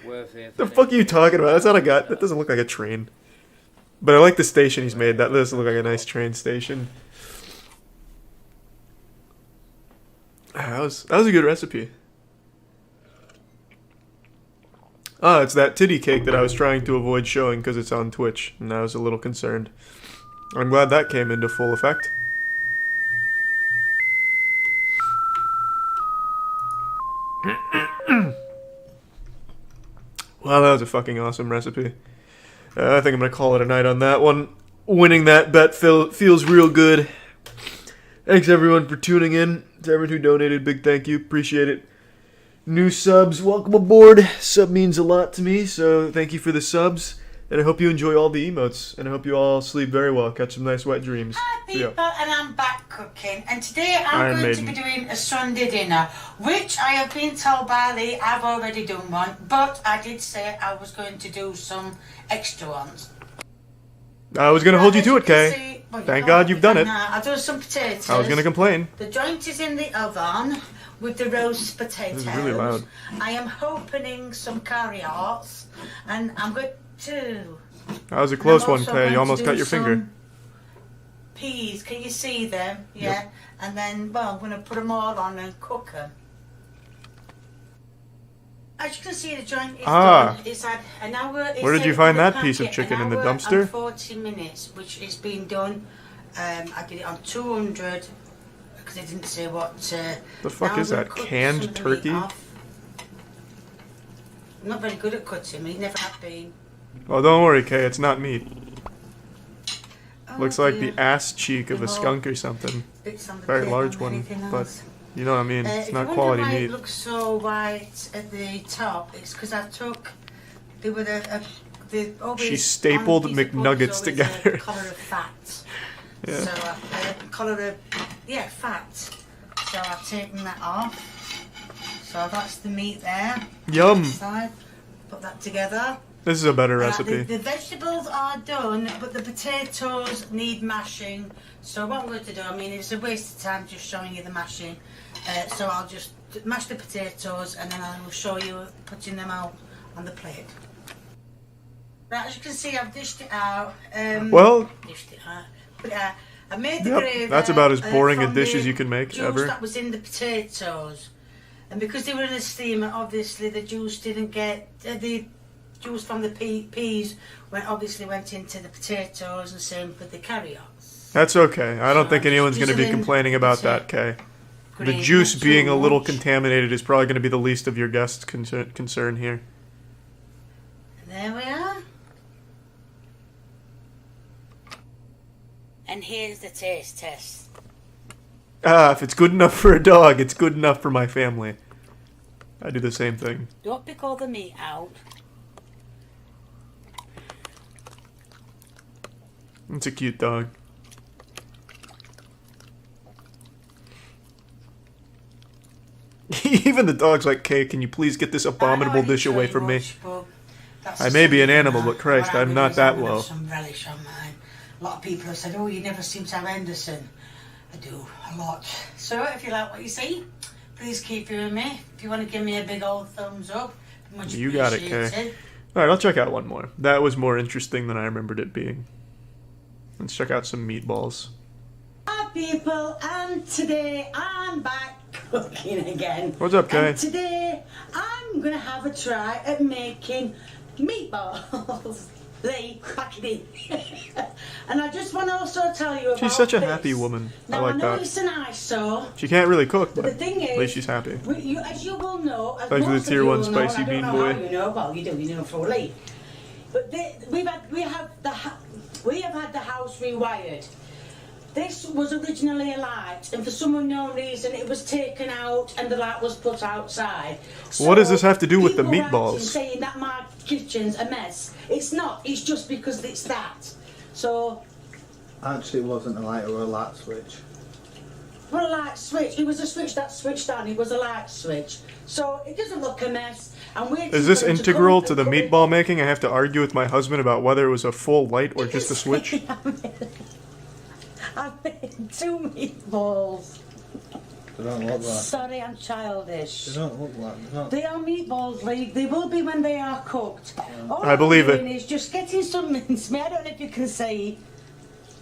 worthy of The any- fuck are you talking about? That's not a gut. That doesn't look like a train. But I like the station he's made. That does look like a nice train station. That was a good recipe. Ah, it's that titty cake that I was trying to avoid showing because it's on Twitch, and I was a little concerned. I'm glad that came into full effect. Wow, that was a fucking awesome recipe. I think I'm gonna call it a night on that one. Winning that bet feels real good. Thanks everyone for tuning in. To everyone who donated, big thank you. Appreciate it. New subs, welcome aboard. Sub means a lot to me, so thank you for the subs. And I hope you enjoy all the emotes. And I hope you all sleep very well. Catch some nice wet dreams. Hi people, and I'm back cooking. And today Iron I'm going to Maiden. be doing a Sunday dinner, which I have been told by Lee I've already done one, but I did say I was going to do some extra ones. I was gonna hold you As to it, can Kay. see- well, Thank you God can't you've done it. now. I've done some potatoes. I was gonna complain. The joint is in the oven with the roast potatoes. This is really loud. I am opening some carrots, and I'm going to... That was a close I'm one, also Kay. going You to almost do got your finger. some Peas, can you see them? Yeah. Yep. And then, well, I'm going to put them all on and cook them. As you can see, the joint is done. It's had an hour. Where did you find that piece of chicken? In the dumpster? And 40 minutes, which has been done. I did it on 200 because I didn't say what. The fuck now is I'm that? gonna cut Canned some of the turkey? meat off. I'm not very good at cutting meat. Never have been. Oh, don't worry, Kay. It's not meat. Oh, Looks like dear. the ass cheek of a The skunk or something. Bits on the Very plate large and one, anything but else. you know what I mean. It's If not you quality wonder why meat. it looks so white at the top, it's because I took, they were the always She stapled on a piece of wood, McNuggets there's always together. A collar of fat. Yeah. So collar of fat. So I've taken that off. So that's the meat there. Yum. Side. Put that together. This is a better The recipe. vegetables are done, but the potatoes need mashing. So what I'm going to do, I mean, it's a waste of time just showing you the mashing. So I'll just mash the potatoes and then I will show you putting them out on the plate. Right, as you can see, I've dished it out. Well, Dished it out. Put it out. I made the yep, gravy. that's about as boring a from dish the as you can make, juice ever. that was in the potatoes. And because they were in a steamer, obviously the juice didn't get the juice from the peas obviously went into the potatoes, and same with the carrots. That's okay. I don't So think I'm anyone's just going to be drizzling complaining about the that, Kay. The gravy, juice not being too a little much. contaminated is probably going to be the least of your guests' concern here. And there we are. And here's the taste test. If it's good enough for a dog, it's good enough for my family. I do the same thing. Don't pick all the meat out. It's a cute dog. Even the dog's like, Kay, can you please get this abominable dish away from me? I may be an animal, but Christ, I'm not that low. Some relish on mine. A lot of people have said, oh, you never seem to have Henderson. I do, a lot. So if you like what you see, please keep hearing me. If you want to give me a big old thumbs up, much You got it, Kay. appreciated. Alright, I'll check out one more. That was more interesting than I remembered it being. Let's check out some meatballs. Hi people, and today I'm back cooking again. What's up, Kay? And today I'm going to have a try at making meatballs. Lee, back it in. And I just want to also tell you about She's such a this. happy woman. Now, I like know that. it's an eyesore. She can't really cook, But but the thing is, at least she's happy. as you will know, as Thanks for the most of tier you one will know, spicy and I bean don't know boy. how you know, well, you know for Lee. But we have had the house rewired. This was originally a light, and for some unknown reason, it was taken out, and the light was put outside. What does this have to do with the people writing meatballs? saying that my kitchen's a mess. It's not. It's just because it's that. So. Actually, it wasn't a light or a light switch. Well, a light switch. It was a switch that switched on. It was a light switch. So it doesn't look a mess. I'm waiting Is this for them to integral come to the and come meatball making? I have to argue with my husband about whether it was a full light or just a switch? I've made 2 meatballs. They don't look like. Sorry, I'm childish. They don't look like. They're not. They are meatballs, Lee. They will be when they are cooked. All I believe I'm it. doing is just getting some mincemeat. I don't know if you can see.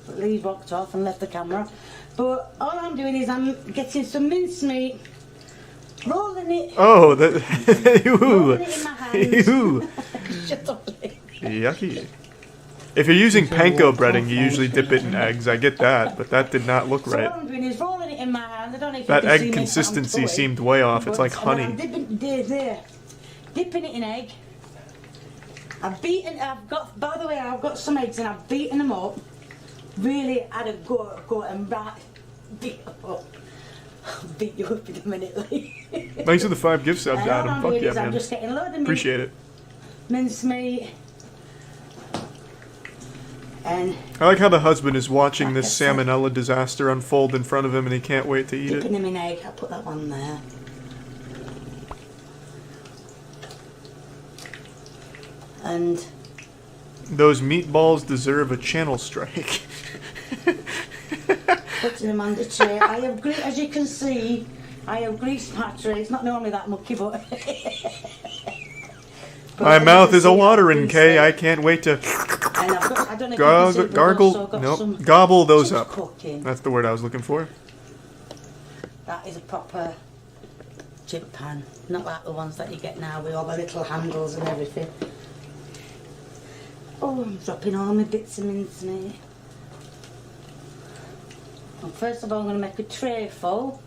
But Lee walked off and left the camera. But all I'm doing is I'm getting some mincemeat, rolling it, Oh, that. rolling Ew. it in my hands. Ew. Shut up, Lee. Yucky. If you're using panko breading, you usually dip it in eggs. I get that, but that did not look So all right. I'm doing is rolling it in my hand. I don't know if That you can see egg me, but I'm consistency toy. seemed way off. It's But- like and then honey. I'm dipping it in egg. I've got some eggs and I've beaten them up. Really had a go and beat up. I'll beat you up in a minute, Lee. Thanks for the 5 gift subs, And all Adam. I'm Fuck doing yeah, is I'm man. just getting a load of Appreciate it. mincemeat. And I like how the husband is watching this salmonella disaster unfold in front of him and he can't wait to eat dipping it. them in egg. I'll put that one there. And Those meatballs deserve a channel strike. putting them on the tray. I have as you can see, I have greased my tray. It's not normally that mucky, but My as you mouth can is a see, I've watering, greased Kay. it. I can't wait to And I've got, I don't know if you can see, but I've also gargle. got Nope. some Gobble those chips up. cooking. That's the word I was looking for. That is a proper chip pan, not like the ones that you get now with all the little handles and everything. Oh, I'm dropping all my bits of mincemeat. Well, first of all, I'm going to make a tray full.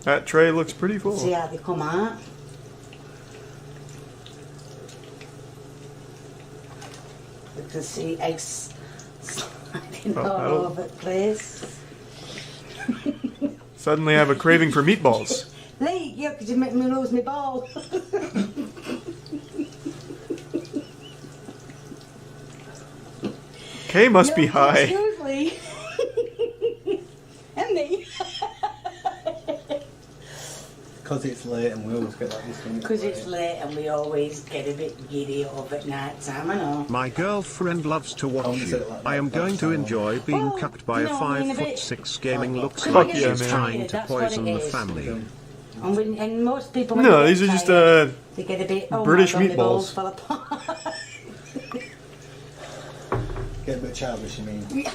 That tray looks pretty full. See how they come out. You can see eggs sliding all that'll- over the place. Suddenly I have a craving for meatballs. Lee, yeah, because you make me lose my ball. Kay must be high. Excuse me. And me. Because it's late and we always get like this thing. Because it's late and we always get a bit giddy up at night time, I know. My girlfriend loves to watch Only say you. it like I am that, going to that's enjoy being Well, cucked by you a know, I mean, a bit- 5'6" gaming looks Fuck like yeah, she's man. trying to That's what poison it the is. family. And most people, when No, they these get are just tired, they get a bit, oh British my God, my balls meatballs. fell apart. Get a bit childish, you mean?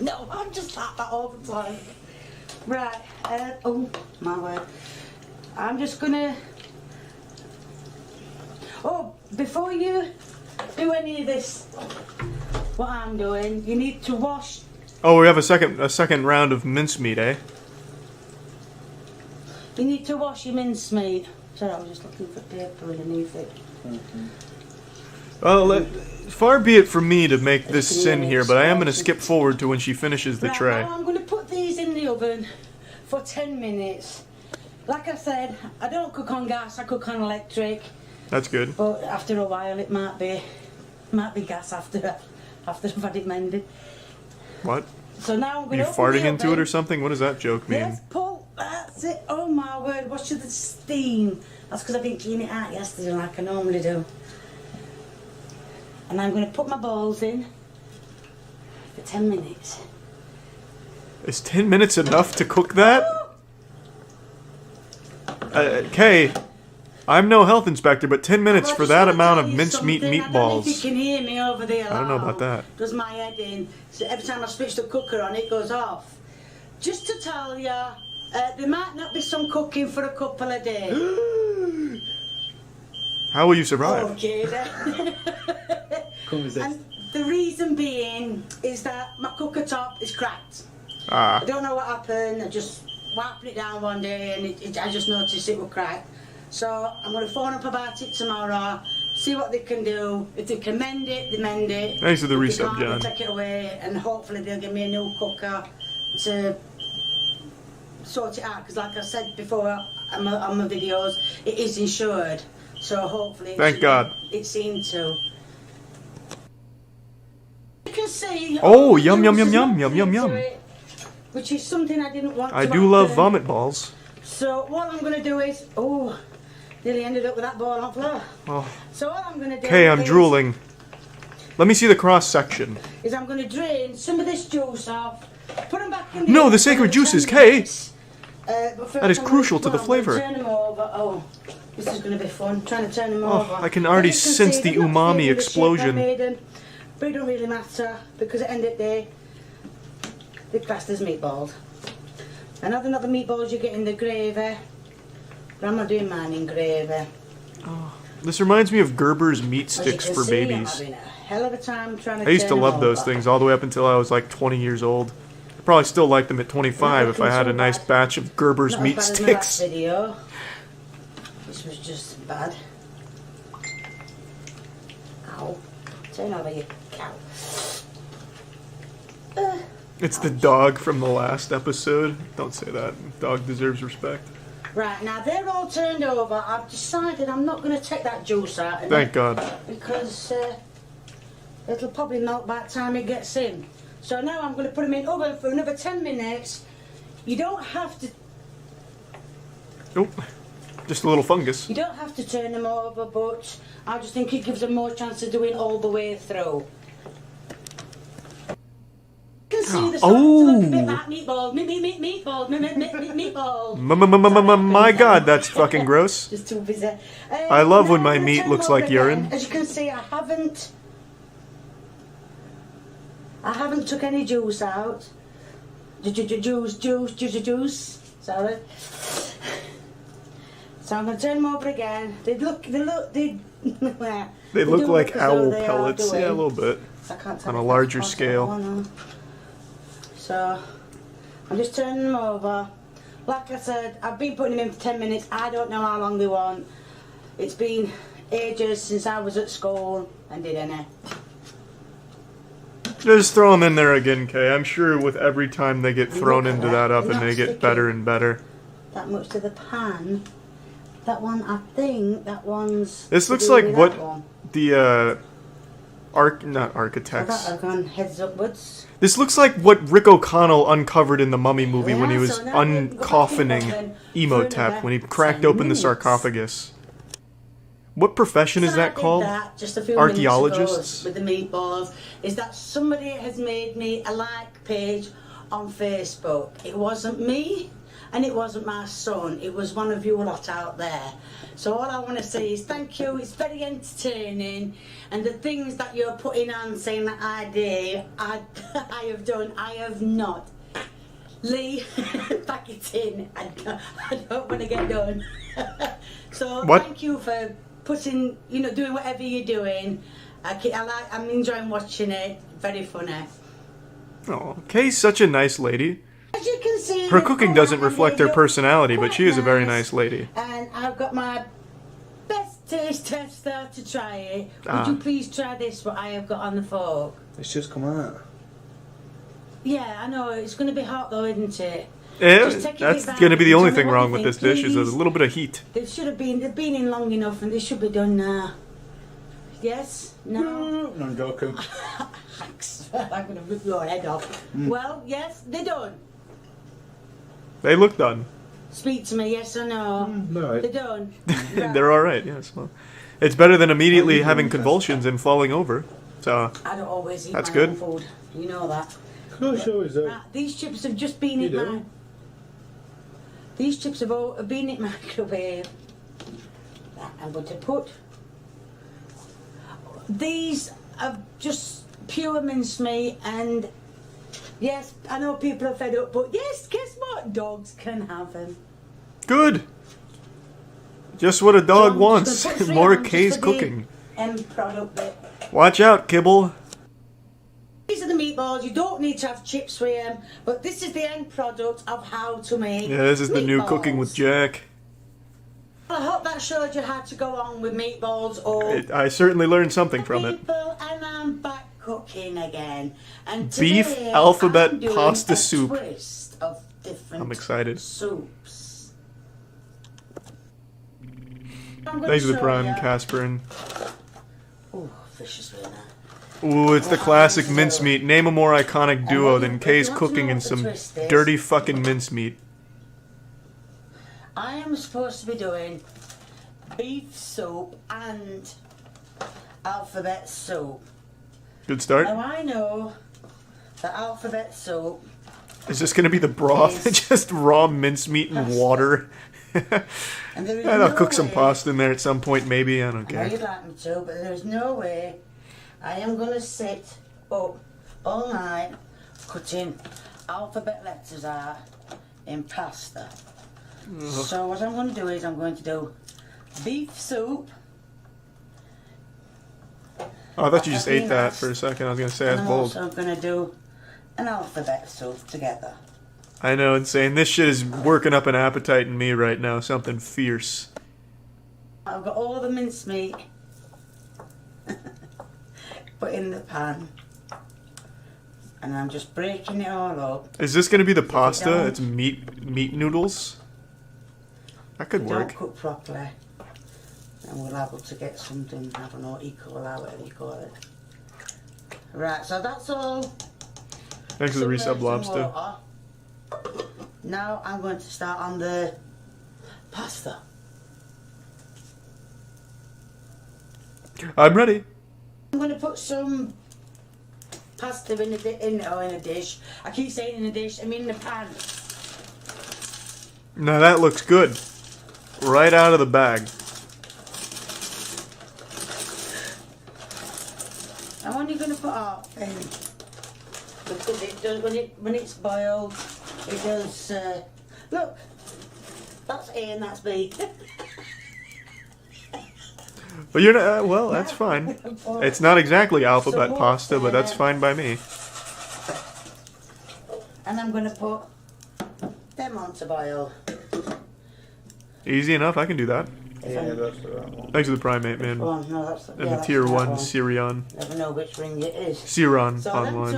No, I'm just like that all the time. Right, oh my word. I'm just gonna... Oh, before you do any of this, what I'm doing, you need to wash... Oh, we have a second round of mincemeat, eh? You need to wash your mincemeat. Sorry, I was just looking for paper underneath it. Well, far be it from me to make this sin here, but I am going to skip forward to when she finishes the Right, tray. now I'm going to put these in the oven for 10 minutes. Like I said, I don't cook on gas, I cook on electric. That's good. But after a while it might be gas after I've had it mended. What? So now I'm Are going you to farting into it or something? What does that joke mean? Yes, Paul, that's it. Oh my word, watch the steam. That's because I didn't clean it out yesterday like I normally do. And I'm going to put my balls in for 10 minutes. Is 10 minutes enough to cook that? Kay, I'm no health inspector, but 10 minutes Well, I for just that wanna amount tell of you mincemeat something. I don't know if meatballs. you can hear me over there. I don't know about that. Does my head in? So every time I switch the cooker on, it goes off. Just to tell you, there might not be some cooking for a couple of days. How will you survive? Okay then. Come with this. And the reason being is that my cooker top is cracked. Ah, I don't know what happened. I just wiped it down one day and I just noticed it was cracked. So I'm going to phone up about it tomorrow, see what they can do. If they can mend it, they mend it. Thanks for the If they resub, can't, John. they take it away and hopefully they'll give me a new cooker to sort it out. Because like I said before on my videos, it is insured. So hopefully Thank God. It's seen to. You can see. Oh, all the yum, yum, juice yum, is yum, not yum, into yum. it, which is something I didn't want I to do love happen. vomit balls. So what I'm going to do is, oh, nearly ended up with that ball on floor. Oh. So what I'm going to do Okay, I'm is, drooling. Let me see the cross section. is I'm going to drain some of this juice off, put them back in the No, oven the for sacred 10 juices, Kay. minutes. But first That is I'm gonna- crucial to the well, I'm gonna flavour. Turn them over. Oh, this is going to be fun. Trying to turn them Oh, over. I can already As you sense see, the they're not umami staying in the shape I explosion. made them, but it don't really matter because at the end of the day, they're classed as meatballs. I know they're not the meatballs you get in the gravy, but I'm not doing mine in gravy. This reminds me of Gerber's meat As you sticks can for see, I'm babies. having a hell of a time trying to I used to turn love them those over. things all the way up until I was like 20 years old. I probably still like them at 25 if I had a nice batch of Gerber's Not meat as bad as my last sticks. video, which was just bad. Ow. Turn over, you cow. It's the dog from the last episode. Don't say that. Dog deserves respect. Right, now they're all turned over. I've decided I'm not going to take that juice out of Thank it God. because it'll probably melt by the time it gets in. So now I'm going to put them in the oven for another 10 minutes. You don't have to. Nope. Just a little fungus. You don't have to turn them over, but I just think it gives them more chance of doing all the way through. You can see the starting to look a bit like meatballs. Meatballs. My God, that's fucking gross. Just too busy. I love when now my I'm gonna meat turn looks them over like again. urine. As you can see, I haven't took any juice out. Juice. Sorry. So I'm going to turn them over again. They look They look do like as though owl they are pellets. doing. Yeah, a little bit. I can't tell On a if larger that's scale. possible or not. So I'm just turning them over. Like I said, I've been putting them in for 10 minutes. I don't know how long they want. It's been ages since I was at school and did any. Just throw them in there again, Kay. I'm sure with every time they get thrown Look at into that. that oven, They're they not get sticky. better and better. That much to the pan. That one, I think that one's. This to looks do like with what that one. the not So architects. that I've gone heads upwards. This looks like what Rick O'Connell uncovered in the Mummy movie when he Yeah, was so now we can go back in the uncoffining oven for Emotep, another when he cracked 10 open the minutes. sarcophagus. What profession is So I that did called? that just a few Archaeologists? minutes ago with the meatballs. Is that somebody has made me a like page on Facebook. It wasn't me and it wasn't my son. It was one of you lot out there. So all I want to say is thank you. It's very entertaining. And the things that you're putting on saying that I did, I have done. I have not. Lee, pack it in. I don't want to get done. So What? thank you for putting, doing whatever you're doing. I'm enjoying watching it. Very funny. Oh, Kay's such a nice lady. As you can see, Her they've cooking come doesn't out and reflect they her look personality, but quite she is a very nice lady. And I've got my best taste tester to try it. Would Ah. you please try this? What I have got on the fork. It's just come out. Yeah, I know it's going to be hot though, isn't it? Yeah, Just take a that's bit back going to be the and only tell me thing what wrong you with think, this dish, is there's a please. little bit of heat. They've been in long enough, and they should be done now. Yes? No? No, I'm joking. Thanks. I'm going to rip your head off. Well, yes, they're done. They look done. Speak to me, yes or no? no. They're done. They're alright, yes. Well, it's better than immediately having convulsions and falling over. So, I don't always eat That's my good. own food. You know that. Can I show you that? Right, these chips have just been You in do? my... These chips have been in microwave. Right, I'm going to put... These are just pure mincemeat, and yes, I know people are fed up, but yes, guess what? Dogs can have them. good. Just what a dog So I'm wants. just gonna put three More on just Kay's for the cooking. End product bit. Watch out, Kibble. These are the meatballs. You don't need to have chips with them, but this is the end product of how to make. Yeah, this is the new cooking with meatballs. Jack. I hope that showed you how to go on with meatballs or I certainly learned something from it. people, and I'm back cooking again. And Beef today alphabet I'm doing pasta a soup. Twist of different I'm excited. soups. I'm gonna Thanks for the show prime, you- Casperin. Oh, vicious with that. Ooh, it's the classic mincemeat. Name a more iconic duo than Kay's cooking and some dirty fucking mincemeat. I am supposed to be doing beef soup and alphabet soup. Good start. Now I know that alphabet soup, Is this gonna be the broth? Yes. Just raw mincemeat and water? and there is And I'll no cook some way- pasta in there at some point, maybe. I don't I know care. you'd like me to, but there's no way I am going to sit up all night cutting alphabet letters out in pasta. So what I'm going to do is I'm going to do beef soup. Oh, I thought you just ate that for a second. I was gonna say And that's I'm bold. also going to do an alphabet soup together. I know, insane. This shit is working up an appetite in me right now. Something fierce. I've got all the mincemeat. put in the pan. And I'm just breaking it all up. Is this going to be the pasta? don't- It's meat noodles? That could If work. don't cook properly, then we'll able to get something, I don't know, equal out, whatever you call it. Right, so that's all. Thanks for the resub, submerged in lobster. water. Now I'm going to start on the pasta. I'm ready. I'm going to put some pasta in a dish. I keep saying in a dish, I mean in a pan. Now that looks good. Right out of the bag. I'm only going to put half in. Because it does, when it's boiled, it does, look, that's A and that's B. But you're not, well, that's fine. It's not exactly alphabet pasta, but that's fine by me. And I'm going to put them on to boil. Easy enough, I can do that. Yeah, that's the right one. Thanks for the primate, man. Oh, no, that's And the tier 1 Sirion. Never know which ring it is. Siron So online.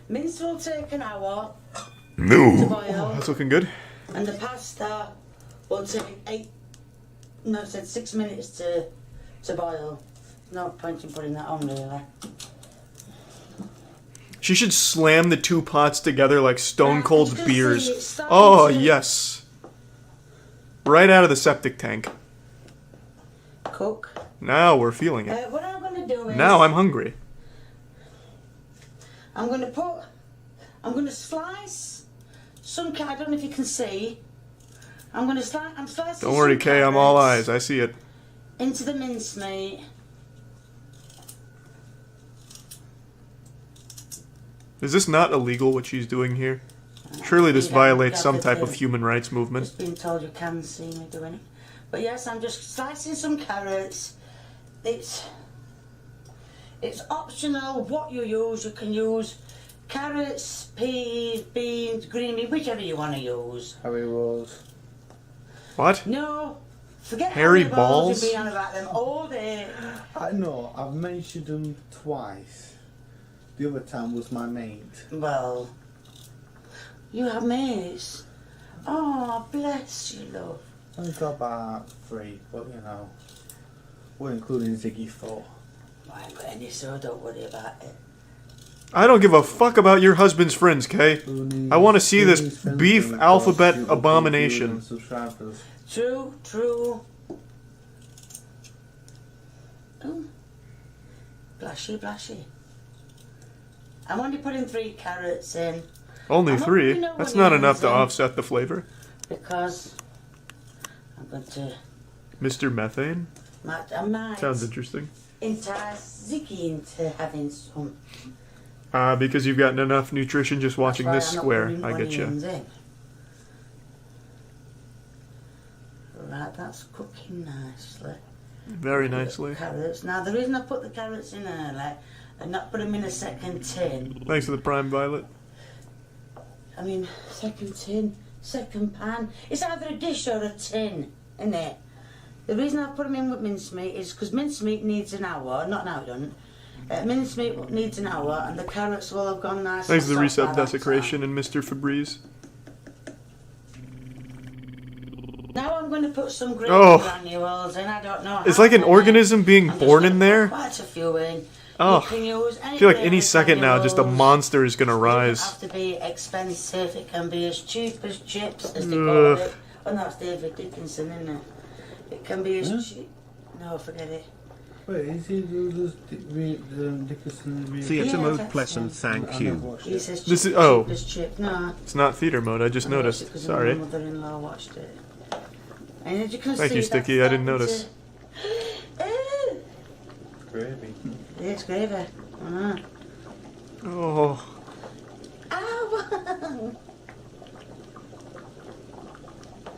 Mince will take an hour to No. boil, That's looking good. and the pasta will take 6 minutes to boil. No point in putting that on really. She should slam the two pots together like Stone Yeah, Cold you can see it's beers. starting Oh, to- yes. Right out of the septic tank. Cook. Now we're feeling it. What I'm going to do is... Now I'm hungry. I'm going to slice some I don't know if you can see. I'm slicing Don't worry, some Kay, I'm all carrots eyes. I see it. into the mincemeat. Is this not illegal, what she's doing here? Surely this violates some type of human rights movement. Just been told you can see me doing it. But yes, I'm just slicing some carrots. It's optional what you use. You can use carrots, peas, beans, green beans, whichever you want to use. Harry Rose. What? No, forget Hairy Harry balls? You've been on about them all day. I know, I've mentioned them twice. The other time was my mate. Well, you have mates. Oh, bless you, love. Only got about 3, but you know, we're including Ziggy 4. I ain't got any, so don't worry about it. I don't give a fuck about your husband's friends, Kay. I want to see this beef alphabet abomination. True, true. Oh, blushy, blushy. I'm only putting 3 carrots in Only I'm not 3? putting no That's not enough onions to in. offset the flavor. because I'm going to. Mr. Methane? I might Sounds interesting. entice Ziggy into having some. Because you've gotten enough nutrition just watching That's this why I'm square. not I putting get you. onions in. Right, that's cooking nicely. Very nicely. Carrots. Now, the reason I put the carrots in early and not put them in a second tin, Thanks for the prime, Violet. I mean, second tin, second pan, it's either a dish or a tin, isn't it? The reason I put them in with mincemeat is because mincemeat needs an hour, not now it doesn't. Mincemeat needs an hour and the carrots will have gone nice. Thanks for the and soft resub by that desecration and Mr. Febreze. time. Now I'm going to put some gravy Oh. granules in, I don't know It's how like an many. organism being I'm just born gonna in put there. Quite a few in. Oh. You can use I feel like any gravy second now, just a granules. monster is gonna It rise. doesn't have to be expensive. It can be as cheap as chips, as they call Ugh. it. Oh, no, it's David Dickinson, isn't it? It can be as Huh? cheap. No, forget it. Wait, is he the Dickinson? Theatre Yeah, mode that's pleasant, him. thank you. He says This cheap, is- oh. cheap as chip. No, It's not theater mode, I just I watched it noticed. 'cause Sorry. My mother-in-law watched it. And as you can Thank see, you, that's Sticky, I didn't starting notice. to- Ooh, Gravy. it's gravy. I know. Oh. Ow!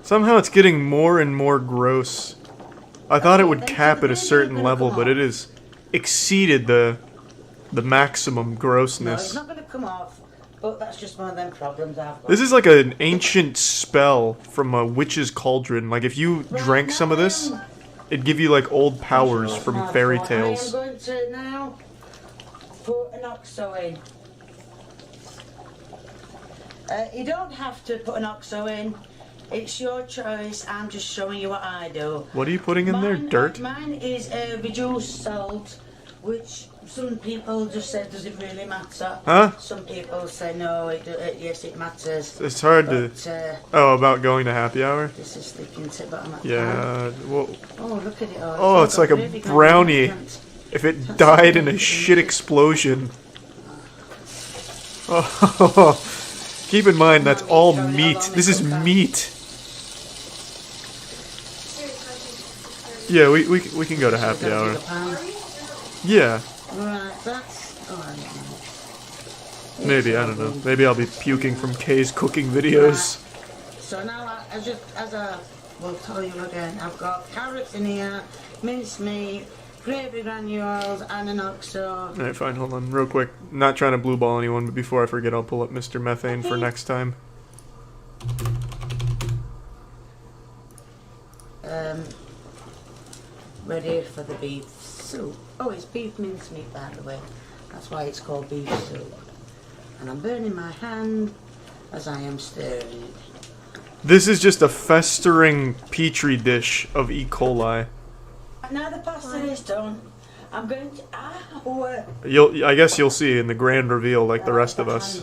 Somehow it's getting more and more gross. I thought it would cap at a certain level, but it has exceeded the maximum No, it's grossness. not going to come off, but that's just one of them problems I've got. This is like an ancient spell from a witch's cauldron. Like if you drank some of this, It'd give you like old powers from fairy tales. I am going to now put an OXO in. You don't have to put an OXO in. It's your choice. I'm just showing you what I do. What are you putting in there? Dirt? Mine is reduced salt, which some people just say, does it really matter? Huh? Some people say, no, yes, it matters. It's hard But, to... Oh, about going to happy hour? This is sticking to the bottom of Yeah, well... Oh, look at it all. Oh, it's like a brownie. If it died in a shit explosion. Oh, keep in mind, that's all meat. This is meat. Yeah, we can go to happy hour. Yeah. Right, that's... Oh, Maybe, I don't know. Maybe I'll be puking from Kay's cooking videos. So now I just, as I will tell you again, I've got carrots in here, minced meat, gravy granules, and an OXO. Alright, fine, hold on, real quick. Not trying to blue ball anyone, but before I forget, I'll pull up Mr. Methane for next time. Ready for the beef soup. Oh, it's beef minced meat, by the way. That's why it's called beef soup. And I'm burning my hand as I am stirring it. This is just a festering petri dish of E. coli. Now the pasta is done. I'm going to... I guess you'll see in the grand reveal like the rest of us.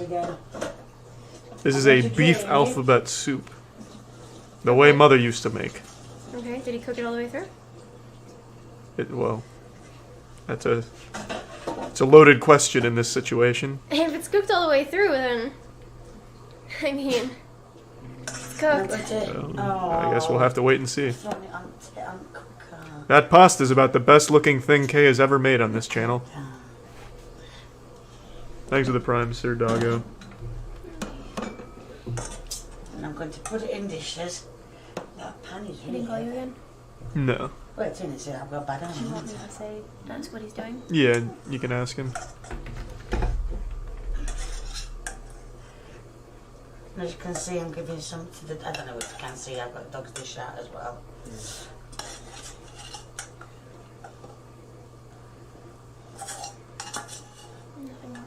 This is a beef alphabet soup. The way Mother used to make. Okay, did he cook it all the way through? Well, it's a loaded question in this situation. If it's cooked all the way through, then... I mean... It's cooked. I guess we'll have to wait and see. That pasta's about the best looking thing Kay has ever made on this channel. Thanks for the prime, Sir Doggo. And I'm going to put it in dishes. That pan is He really didn't call you heavy. again? No. Wait, it's in it, I've got bad Do you want hands. me to say, ask what he's doing? Yeah, you can ask him. As you can see, I'm giving some to the... I don't know if you can see, I've got dog's dish out as well. Nothing more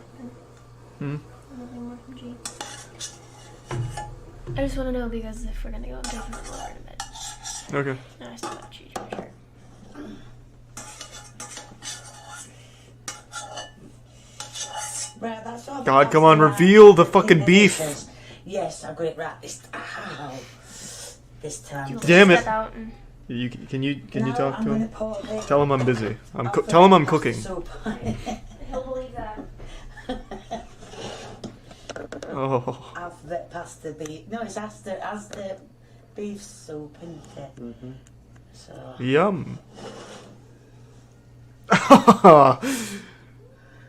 Hmm? Nothing more from G. I just want to know because if we're going to go, I'm taking the water in a bit. Okay. And I still got cheese for sure. Right, that's all. God, come on, reveal the fucking beef. Yes, I've got it right this time. Damn it. Step out and Can you talk to him? Tell Tell him I'm busy. Tell him I'm cooking. he'll believe that. Oh. I've passed the beef. No, it's as the beef soup, isn't it? Mm-hmm. So. Yum.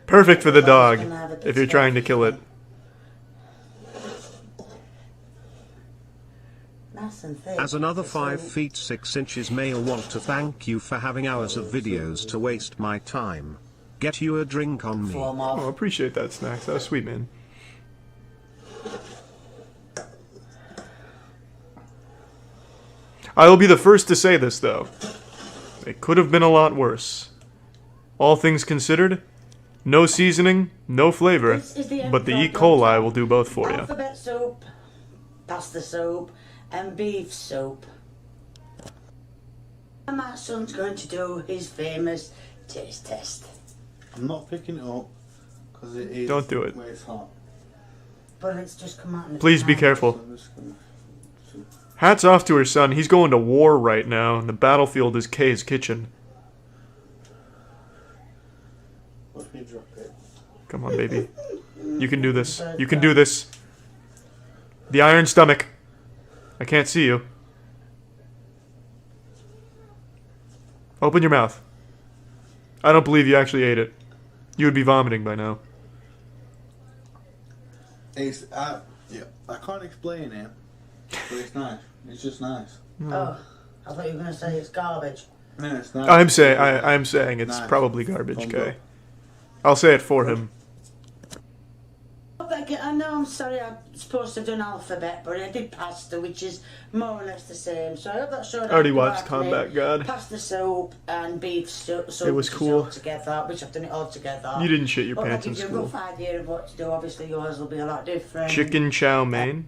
Perfect for the dog, if you're trying to kill it. Nice and thick. As another 5 feet 6 inches male want to thank you for having hours of videos to waste my time. Get you a drink on me. Form Oh, off. appreciate that, Snacks. That was sweet, man. I will be the first to say this, though. It could have been a lot worse. All things considered, no seasoning, no flavor, but the E. coli will do both for you. Alphabet soup, pasta soup, and beef soup. And my son's going to do his famous taste test. I'm not picking it up because it is. Don't do it. Where it's hot. But it's just come out in the Please be pan. careful. So I'm just gonna. Hats off to her son. He's going to war right now, and the battlefield is Kay's kitchen. Let me drop it. Come on, baby. You can do this. You can do this. The iron stomach. I can't see you. Open your mouth. I don't believe you actually ate it. You would be vomiting by now. It's yeah. I can't explain it, but it's nice. It's just nice. Oh, I thought you were going to say it's garbage. No, it's nice. I'm saying it's Nice. probably garbage, Thumbs Kay. up. I'll say it for him. I know, I'm sorry, I'm supposed to have done alphabet, but I did pasta, which is more or less the same. So I hope that showed. I already watched Combat God. Pasta soup and beef soup. It was cool. All together, which I've done it all together. You didn't shit your But pants that in gives you a school. rough idea of what to do. Obviously, yours will be a lot different. Chicken chow mein.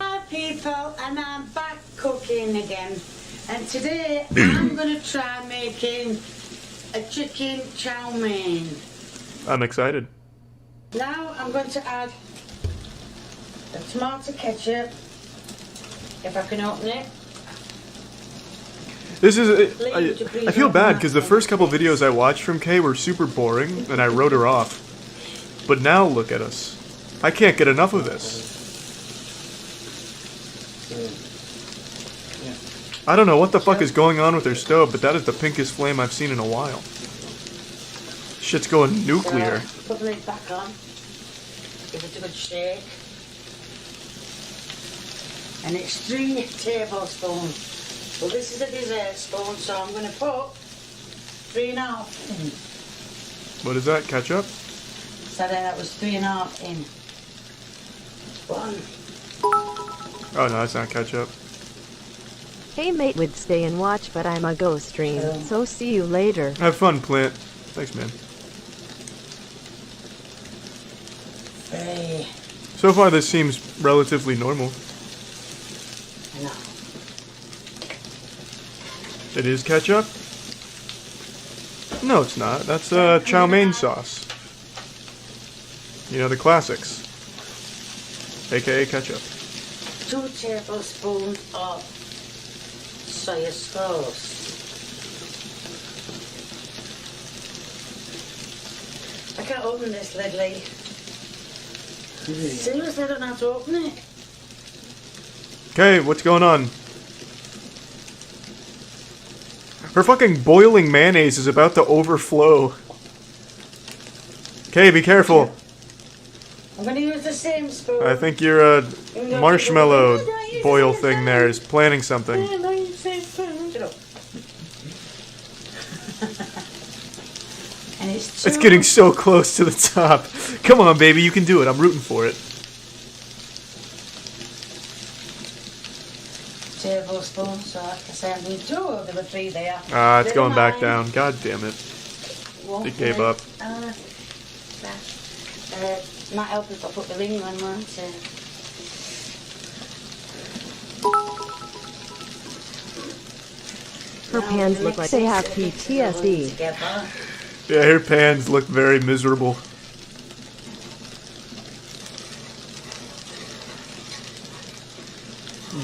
Hi people, and I'm back cooking again. And today I'm going to try making a chicken chow mein. I'm excited. Now I'm going to add the tomato ketchup, if I can open it. This is. I feel bad because the first couple videos I watched from Kay were super boring and I wrote her off. But now look at us. I can't get enough of this. I don't know what the fuck is going on with their stove, but that is the pinkest flame I've seen in a while. Shit's going nuclear. So, put the lid back on. Give it a good shake. And it's 3 tablespoons. Well, this is a dessert spoon, so I'm going to put 3.5 in. What is that? Ketchup? So then that was 3.5 in. 1. Oh no, that's not ketchup. Hey mate would stay and watch, but I'm a go stream, so see you later. Have fun, Plant. Thanks, man. 3. So far, this seems relatively normal. No. It is ketchup? No, it's not. That's chow mein sauce. You know, the classics. AKA ketchup. 2 tablespoons of soy sauce. I can't open this lid, Lee. Seriously, I don't know how to open it. Okay, what's going on? Her fucking boiling mayonnaise is about to overflow. Okay, be careful. I'm going to use the same spoon. I think your marshmallow boil thing there is planning something. Yeah, no, use the same spoon. Shut up. And it's It's getting so close to the top. Come on, baby, you can do it. I'm rooting for it. tablespoons, so like I say, I'm going to do there were 3 there. Ah, it's Never going back mind. down. God damn it. Won't It gave be. up. Might help if I put the ring on, won't it? Her Now pans we look mix like they it, have so it mixes it all PTSD. together. Yeah, her pans look very miserable.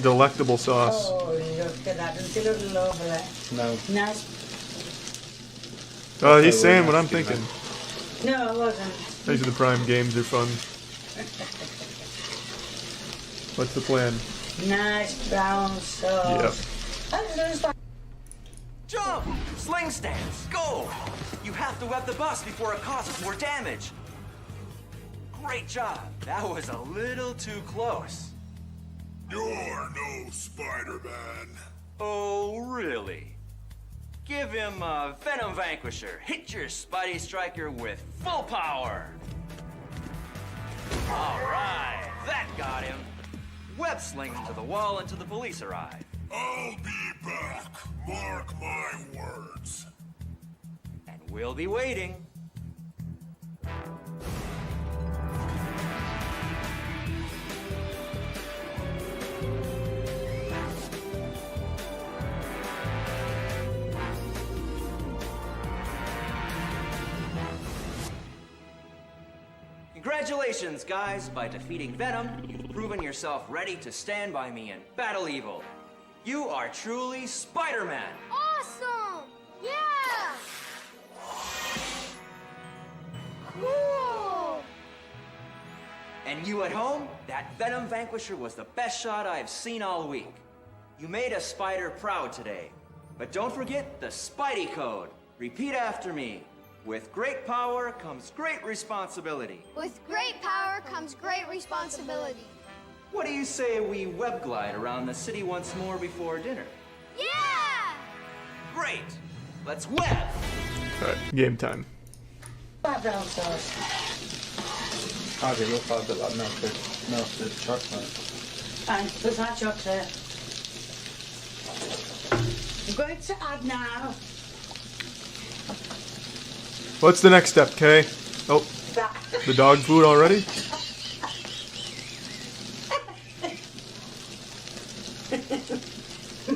Delectable sauce. Oh, look at that. Doesn't it look lovely? No. Nice. Oh, he's saying what I'm thinking. No, it wasn't. These are the Prime games are fun. What's the plan? Nice brown sauce. Yep. Jump! Sling stance! Go! You have to web the bus before it causes more damage. Great job. That was a little too close. You're no Spider-Man. Oh, really? Give him a Venom Vanquisher. Hit your Spidey Striker with full power. All right, that got him. Web sling him to the wall until the police arrive. I'll be back. Mark my words. And we'll be waiting. Congratulations, guys! By defeating Venom, you've proven yourself ready to stand by me and battle evil. You are truly Spider-Man! Awesome! Yeah! Cool! And you at home, that Venom Vanquisher was the best shot I've seen all week. You made a spider proud today. But don't forget the Spidey Code. Repeat after me. With great power comes great responsibility. With great power comes great responsibility. What do you say we web glide around the city once more before dinner? Yeah! Great! Let's web! Alright, game time. Brown sauce. How do you look like that melted chocolate? And there's our chocolate. I'm going to add now What's the next step, Kay? Oh, that. the dog food already?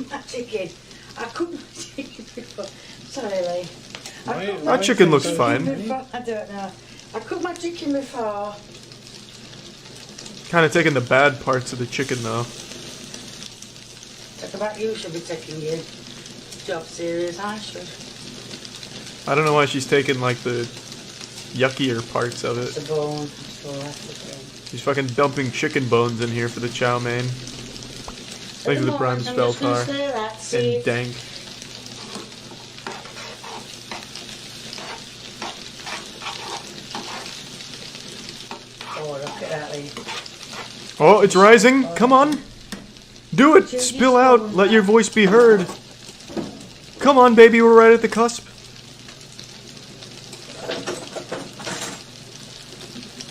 My chicken. I cooked my chicken before. Sorry, Lee. I cooked That chicken looks fine. before. I don't know. I cooked my chicken before. Kind of taking the bad parts of the chicken, though. Talk about you should be taking your job serious. I should. I don't know why she's taking, like, the yuckier parts of It's it. a bone. So that's the thing. She's fucking dumping chicken bones in here for the chow mein. Thanks for the prime spelltar. And dank. Oh, look at that, Lee. Oh, it's rising. Come on. Do it. Spill out. Let your voice be heard. Come on, baby. We're right at the cusp.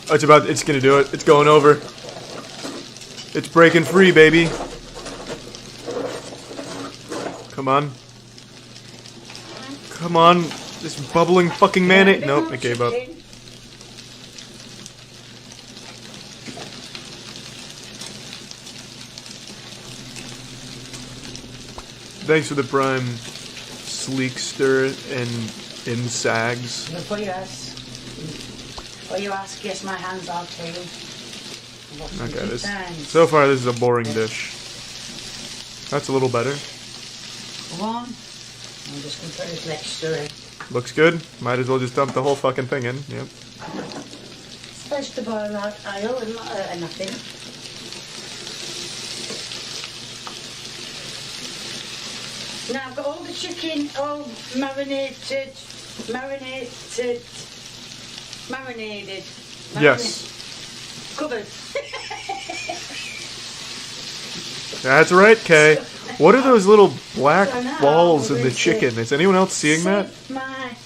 Oh, it's gonna do it. It's going over. It's breaking free, baby. Come on. Come on. This bubbling fucking mayonnaise. Nope, it gave up. Thanks for the prime sleekster and insags. Before you ask, yes, my hands are clean. Okay, so far this is a boring dish. That's a little better. Come on. I'm just going to put this mixture in. Looks good. Might as well just dump the whole fucking thing in. Yep. It's vegetable oil and not nothing. Now I've got all the chicken all marinated. Yes. Covered. That's right, Kay. What are those little black balls in the chicken? Is anyone else seeing that? My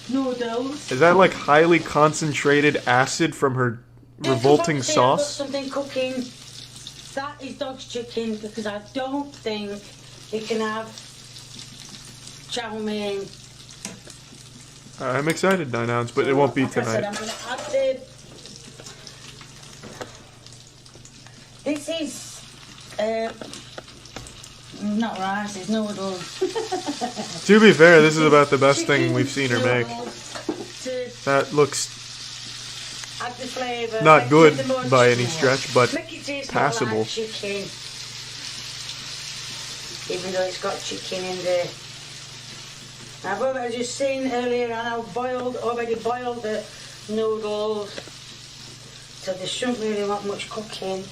noodles. Is that like highly concentrated acid from her revolting I've got sauce? something cooking. That is dog's chicken because I don't think it can have chow mein. I'm excited, 9 ounce, but it won't be Like I said, tonight. I'm going to add the... This is not rice, it's noodles. To be fair, this is about the best thing we've seen her make. That looks Add the flavour. not good Make the more by any chicken. stretch, but Make it taste more passable. like chicken. Even though it's got chicken in there. I've already just seen earlier on, I've already boiled the noodles. So they shouldn't really want much cooking.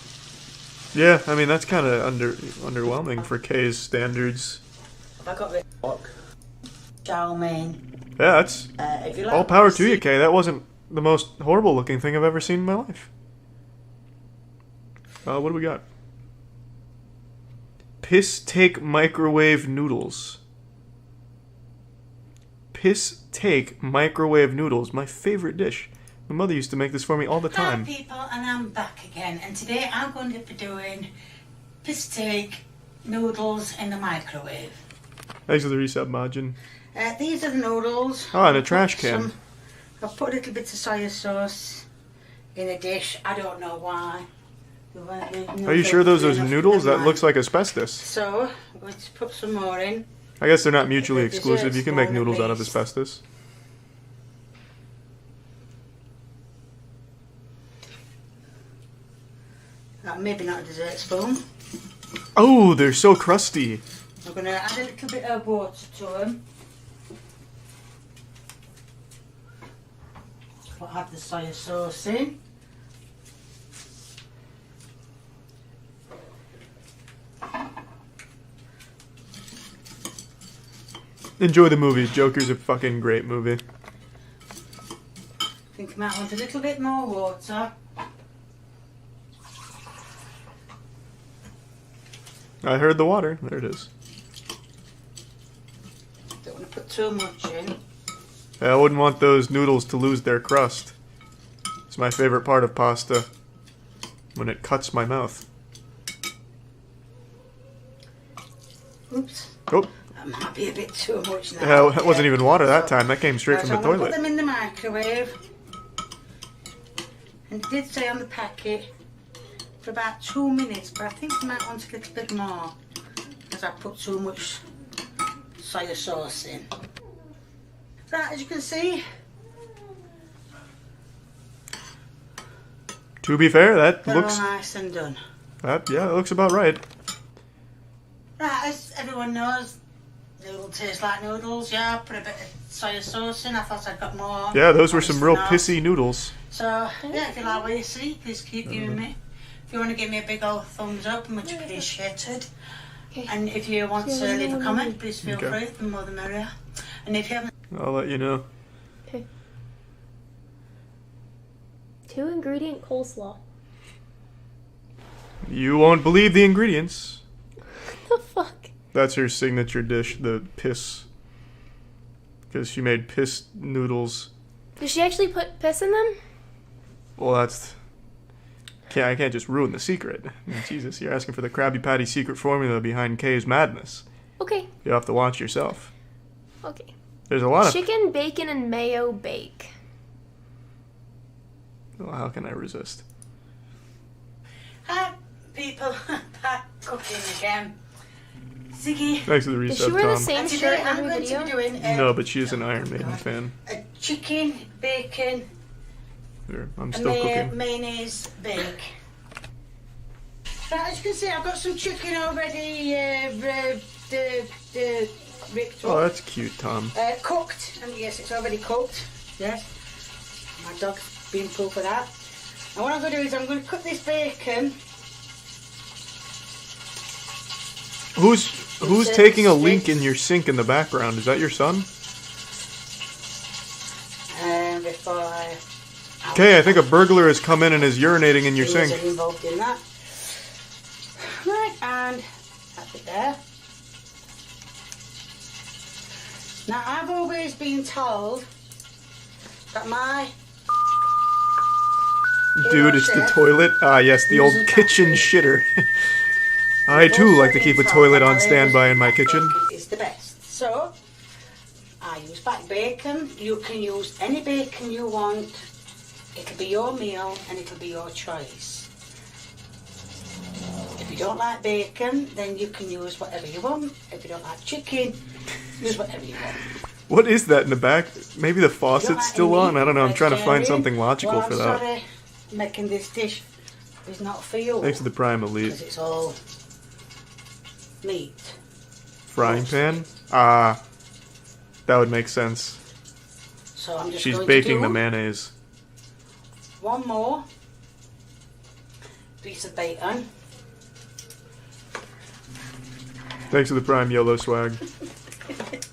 Yeah, I mean, that's kind of underwhelming for Kay's standards. I got the chow mein. Yeah, that's If you like all power to spicy- you, Kay. That wasn't the most horrible looking thing I've ever seen in my life. What do we got? Piss take microwave noodles. Piss take microwave noodles. My favorite dish. My mother used to make this for me all the Hi time. people, and I'm back again, and today I'm going to be doing piss take noodles in the microwave. Thanks for the resub, Majin. These are the noodles. Oh, and a trash can. I've put a little bit of soy sauce in a dish. I don't know why. Are you sure those are noodles? That looks like asbestos. So, let's put some more in. I guess they're not mutually The exclusive. You can make dessert's noodles out of base. asbestos. Maybe not a dessert spoon. Oh, they're so crusty. I'm going to add a little bit of water to them. I'll add the soy sauce in. Enjoy the movie. Joker's a fucking great movie. I think I might want a little bit more water. I heard the water. There it is. Don't want to put too much in. I wouldn't want those noodles to lose their crust. It's my favorite part of pasta. When it cuts my mouth. Oops. Oh. That might be a bit too much now. Hell, that wasn't even water that time. That came straight from the I'm going to toilet. put them in the microwave. And it did say on the packet for about 2 minutes, but I think I might want a little bit more because I put too much soy sauce in. Right, as you can see, To be fair, that they're looks... all nice and done. That looks about right. Right, as everyone knows, noodles taste like noodles. Yeah, I put a bit of soy sauce in. I thought I'd got more. Yeah, those were some real Obviously not. pissy noodles. So, yeah, if you like what you see, please keep giving me. If you want to give me a big old thumbs up, much appreciated. Okay. And if you want to leave a comment, please feel Okay. free. The more the merrier. And if you haven't... I'll let you know. Okay. 2-ingredient coleslaw. You won't believe the ingredients. What the fuck? That's her signature dish, the piss. Because she made piss noodles. Did she actually put piss in them? Well, that's... I can't just ruin the secret. Jesus, you're asking for the Krabby Patty secret formula behind Kay's madness. Okay. You'll have to watch yourself. Okay. There's a lot of... Chicken, bacon, and mayo bake. Well, how can I resist? Hi, people. Back cooking again. Ziggy. Thanks for the Does she reset, wear the Tom. same And shirt today in I'm every going video? to be doing No, but she is an Iron Maiden fan. a chicken, bacon, Here, I'm and still cooking. mayonnaise bake. Right, as you can see, I've got some chicken already ripped Oh, up. that's cute, Tom. Cooked, and yes, it's already cooked. Yes, my dog's been pulled for that. And what I'm going to do is I'm going to cut this bacon. Who's taking a leak in your sink in the background? Is that your son? Before I... Okay, I think a burglar has come in and is urinating in your He sink. wasn't involved in that. Right, and that's it there. Now, I've always been told that my... Dude, it's the toilet. Ah, yes, the old kitchen shitter. I too like to keep a toilet on standby in my kitchen. It's the best. So, I use back bacon. You can use any bacon you want. It'll be your meal and it'll be your choice. If you don't like bacon, then you can use whatever you want. If you don't like chicken, use whatever you want. What is that in the back? Maybe the faucet's still on? I don't know, I'm trying to find Vegetarian? something logical Well, for I'm that. sorry, making this dish is not for you. Thanks to the Prime Elite. Because it's all meat. Frying pan? Ah, that would make sense. So I'm just She's going baking to the do mayonnaise. one more piece of bacon. Thanks to the Prime YOLO swag.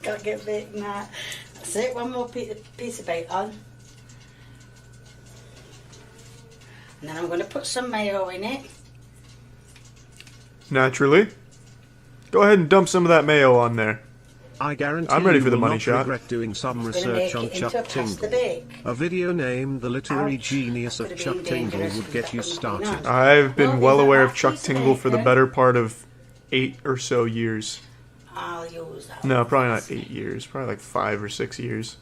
Gotta get bacon out. That's it, one more piece of bacon. And then I'm going to put some mayo in it. Naturally. Go ahead and dump some of that mayo on there. I guarantee I'm ready you for the will money not shot. regret doing some I'm going to make research on it into a Chuck pasta Tingle. bake. A video named The Literary Ouch. Genius of Could have Chuck been Tingle dangerous would if get that you wasn't going started. on. I've been Well, well there's aware that of Chuck piece of Tingle for the bacon. better part of 8 or so years. I'll use that. No, probably not 8 years. Probably like 5 or 6 years.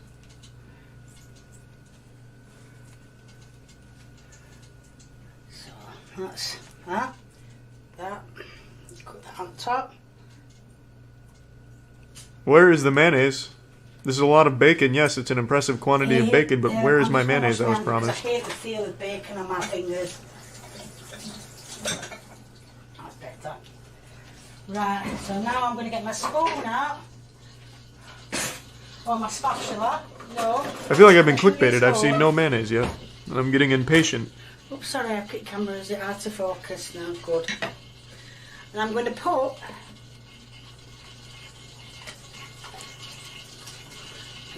So that's that. That. Put that on top. Where is the mayonnaise? This is a lot of bacon. Yes, it's an impressive quantity of bacon, but where is my mayonnaise I was promised? I hate the feel of bacon on my fingers. That's better. Right, so now I'm going to get my spoon out. Or my spatula. No. I feel like I've been clickbaited. I've seen no mayonnaise yet. And I'm getting impatient. Oops, sorry, I put camera. Is it out of focus now? Good. And I'm going to put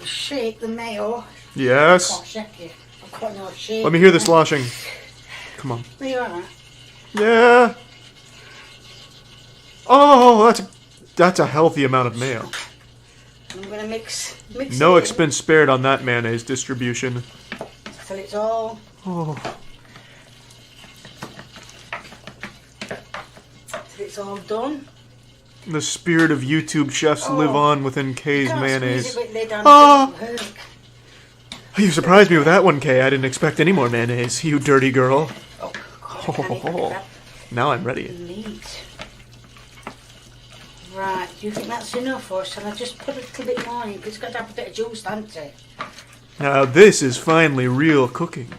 shake the mayo. Yes. Oh, shake it. I've got no shake. Let me hear the sloshing. Come on. Are you alright? Yeah. Oh, that's a healthy amount of mayo. I'm going to mix No it in expense spared on that mayonnaise distribution. till it's all Oh. It's all done. The spirit of YouTube chefs live on within Kay's mayonnaise. Ah! You surprised me with that one, Kay. I didn't expect any more mayonnaise, you dirty girl. Oh, Now I'm ready. Neat. Right, do you think that's enough, or shall I just put a little bit more in? It's got to have a bit of juice, hasn't it? Now this is finally real cooking.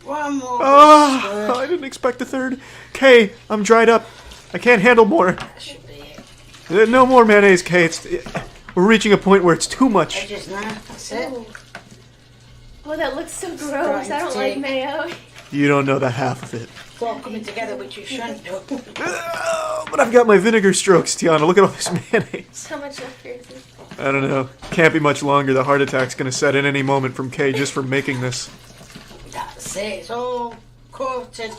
One more. Ah, I didn't expect a third. Kay, I'm dried up. I can't handle more. That should be it. No more mayonnaise, Kay. We're reaching a point where it's too much. Edges now, that's it. Oh, that looks so gross. I don't like mayo. You don't know the half of it. It's all coming together, which you shouldn't do. But I've got my vinegar strokes, Tiana. Look at all this mayonnaise. How much left here is this? I don't know. Can't be much longer. The heart attack's gonna set in any moment from Kay just for making this. That's it. It's all coated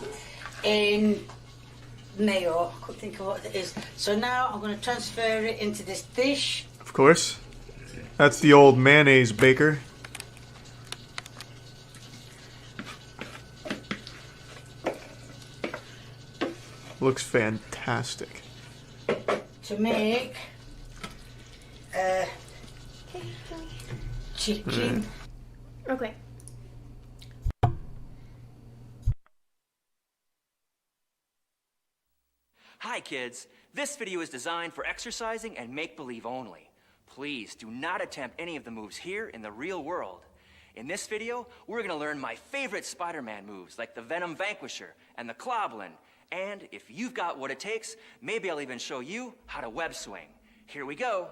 in mayo. I couldn't think of what it is. So now I'm going to transfer it into this dish. Of course. That's the old mayonnaise baker. Looks fantastic. To make chicken. Okay. Hi kids, this video is designed for exercising and make-believe only. Please do not attempt any of the moves here in the real world. In this video, we're gonna learn my favorite Spider-Man moves like the Venom Vanquisher and the Cloblin. And if you've got what it takes, maybe I'll even show you how to web swing. Here we go.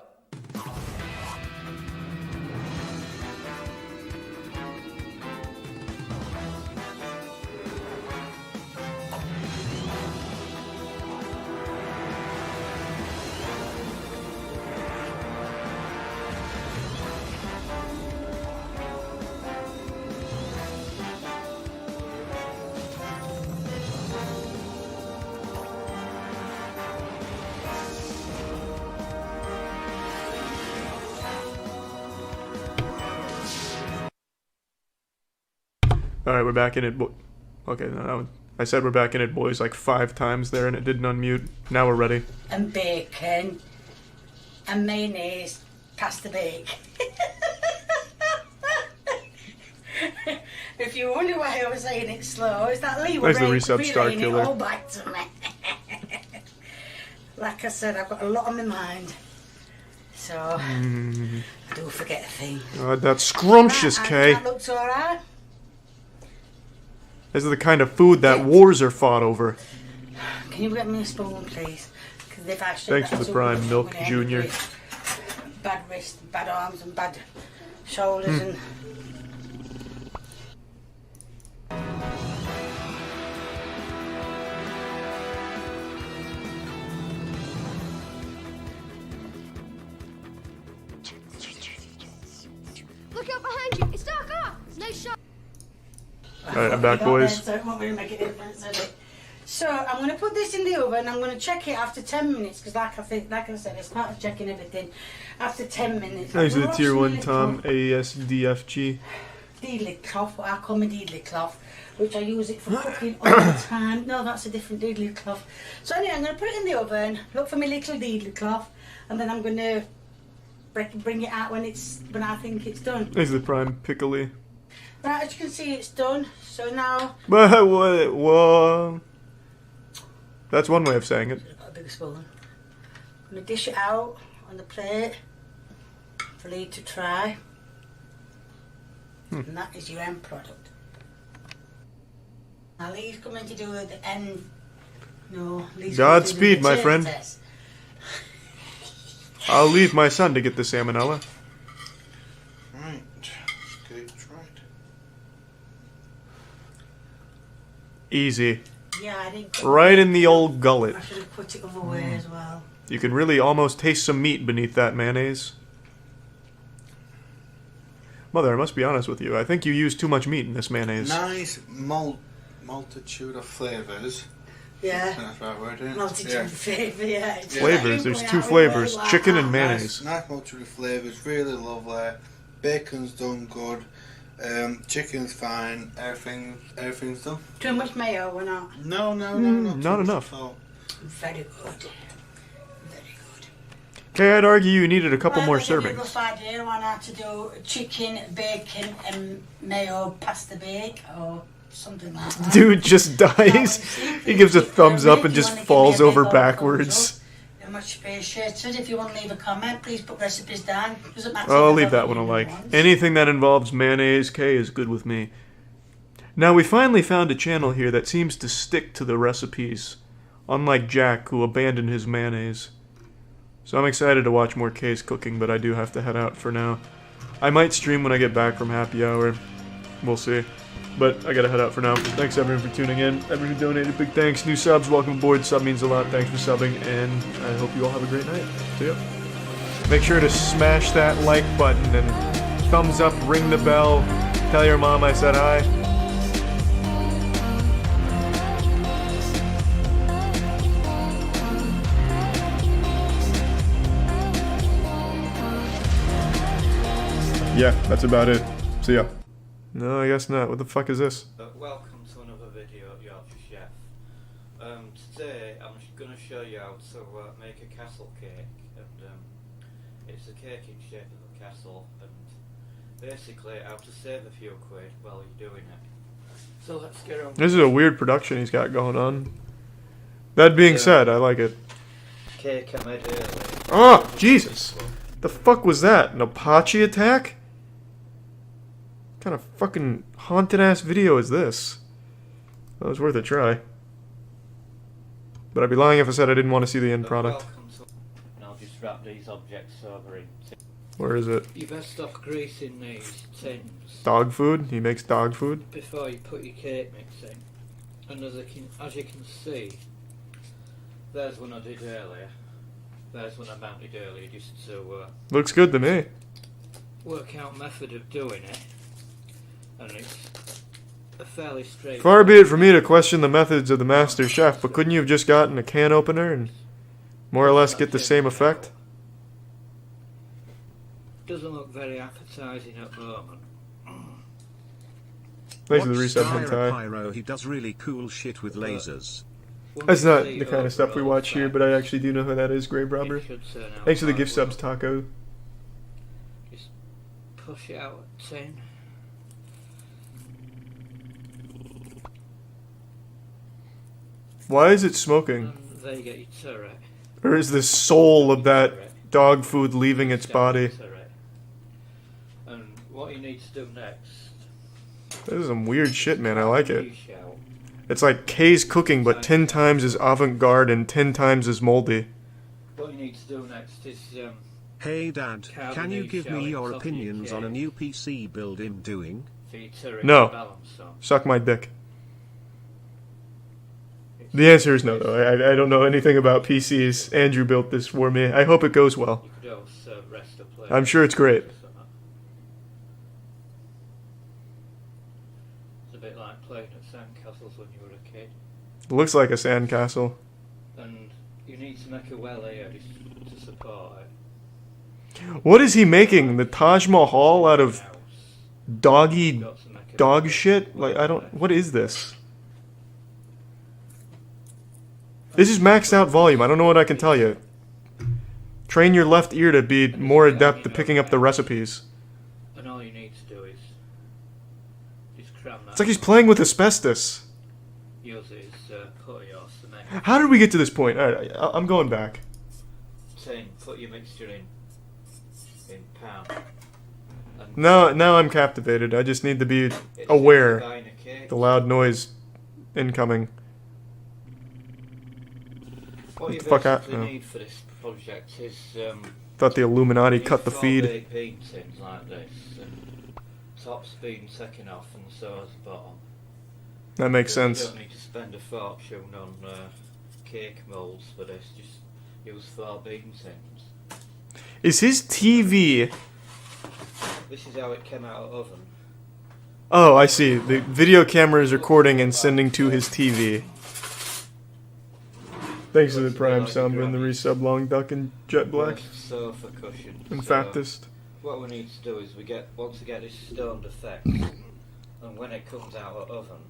Alright, we're back in it, okay, no, I said we're back in it, boys, like 5 times there, and it didn't unmute. Now we're ready. And bacon. And mayonnaise. Past the bake. If you wonder why I was saying it slow, it's that Lee There's the resub star killer. it all back to me. Like I said, I've got a lot on my mind. So, I do forget a thing. That's scrumptious, Kay. That looks alright. This is the kind of food that wars are fought over. Can you get me a spoon, please? Thanks for the prime, Milk Junior. Bad wrists, bad arms, and bad shoulders, and Look out behind you. It's dark off. Nice shot. Alright, I'm back, boys. So it won't really make a difference, is it? So I'm going to put this in the oven. I'm going to check it after 10 minutes because, like I said, it's part of checking everything. After 10 minutes. Thanks for the tier 1, Tom. AESDFG. Deedly cloth, what I call my deedly cloth, which I use it for cooking all the time. No, that's a different deedly cloth. So anyway, I'm going to put it in the oven. Look for my little deedly cloth, and then I'm going to bring it out when I think it's done. Thanks for the prime, Piccoli. Right, as you can see, it's done. So now. But what? That's one way of saying it. I've got a big spoon. I'm going to dish it out on the plate for Lee to try. And that is your end product. Now Lee's coming to do the end. No, Lee's Godspeed, my friend. Test. I'll leave my son to get the salmonella. Right. Okay, tried. Easy. Yeah, I didn't. Right in the old gullet. I should have put it other way as well. You can really almost taste some meat beneath that mayonnaise. Mother, I must be honest with you. I think you used too much meat in this mayonnaise. Nice multitude of flavours. Yeah. That's the right word, isn't it? Multitude of flavour, yeah. Flavors. There's 2 flavors, chicken and mayonnaise. Nice multitude of flavours, really lovely. Bacon's done good. Chicken's fine. Everything's done. Too much mayo or not? No, not not too much enough. at all. Very good. Very good. Okay, I'd argue you needed a couple more I'll give you a servings. rough idea on how to do chicken, bacon, and mayo pasta bake or something like that. Dude just dies. He gives a thumbs up and just falls over backwards. Much appreciated. If you want to leave a comment, please put recipes down. Doesn't matter. I'll if leave I've that one a eaten like. once. Anything that involves mayonnaise, K is good with me. Now we finally found a channel here that seems to stick to the recipes, unlike Jack, who abandoned his mayonnaise. So I'm excited to watch more K's cooking, but I do have to head out for now. I might stream when I get back from happy hour. We'll see. But I gotta head out for now. Thanks everyone for tuning in. Everyone who donated, big thanks. New subs, welcome aboard. Sub means a lot. Thanks for subbing, and I hope you all have a great night. See ya. Make sure to smash that like button and thumbs up, ring the bell, tell your mom I said hi. Yeah, that's about it. See ya. No, I guess not. What the fuck is this? Welcome to another video of Yorkshire Chef. Today I'm going to show you how to make a castle cake, and it's a cake in shape of a castle, and basically how to save a few quid while you're doing it. So let's get on. This is a weird production he's got going on. That being said, I like it. Cake I made earlier. Oh, Jesus! The fuck was that? An Apache attack? What kind of fucking haunted ass video is this? That was worth a try. But I'd be lying if I said I didn't want to see the end product. And I'll just wrap these objects over in tin. Where is it? You best stop greasing these tins Dog food? He makes dog food? before you put your cake mix in. And as you can see, there's one I did earlier. There's one I mounted earlier just to Looks good to me. work out method of doing it. And it's a fairly straight. Far be it from me to question the methods of the master chef, but couldn't you have just gotten a can opener and more or less get the same effect? Doesn't look very appetizing at the moment. Thanks for the Watch reset, Styra hentai. Pyro, he does really cool shit with lasers. That's not the kind of stuff we watch here, but I actually do know who that is, Grave Robber. Thanks for the gift subs, Taco. Just push it out at 10. Why is it smoking? And there you get your turret. Or is the soul of that dog food leaving its body? And what you need to do next. This is some weird shit, man. I like it. Fish out. It's like K's cooking, but 10 times as avant-garde and 10 times as moldy. What you need to do next is Hey Dad, can you give me your Carbonate opinions showing on a new PC build I'm doing? for your turret No. to balance on. Suck my dick. The answer is no, though. I don't know anything about PCs. Andrew built this for me. I hope it goes well. You could also rest a plate. I'm sure it's great. It's a bit like playing at sandcastles when you were a kid. It looks like a sandcastle. And you need to make a well here just to support it. What is he making? The Taj Mahal out of doggy Got to make a dog shit? Like, I don't... What is this? This is maxed out volume. I don't know what I can tell you. Train your left ear to be more adept at picking up the recipes. And all you need to do is just cram that. It's like he's playing with asbestos. Use it as putty or cement. How did we get to this point? Alright, I'm going back. 10. Put your mixture in pan. And Now I'm captivated. I just need to be it's aware. buying a cake. The loud noise incoming. What you the fuck basically no. need for this project is Thought the Illuminati you cut the need feed. 4 baked bean tins like this, and top's being taken off and so is the bottom. That makes Because sense. You don't need to spend a fortune on cake moulds for this, just use 4 bean tins. Is his TV... This is how it came out of the oven. Oh, I see. The video camera is recording and sending to his TV. Thanks to the Prime Soundman, the resub Long Duck, and Jet Black. Sofa cushion. And Factist. what we need to do is want to get this stoned effect, and when it comes out of the oven,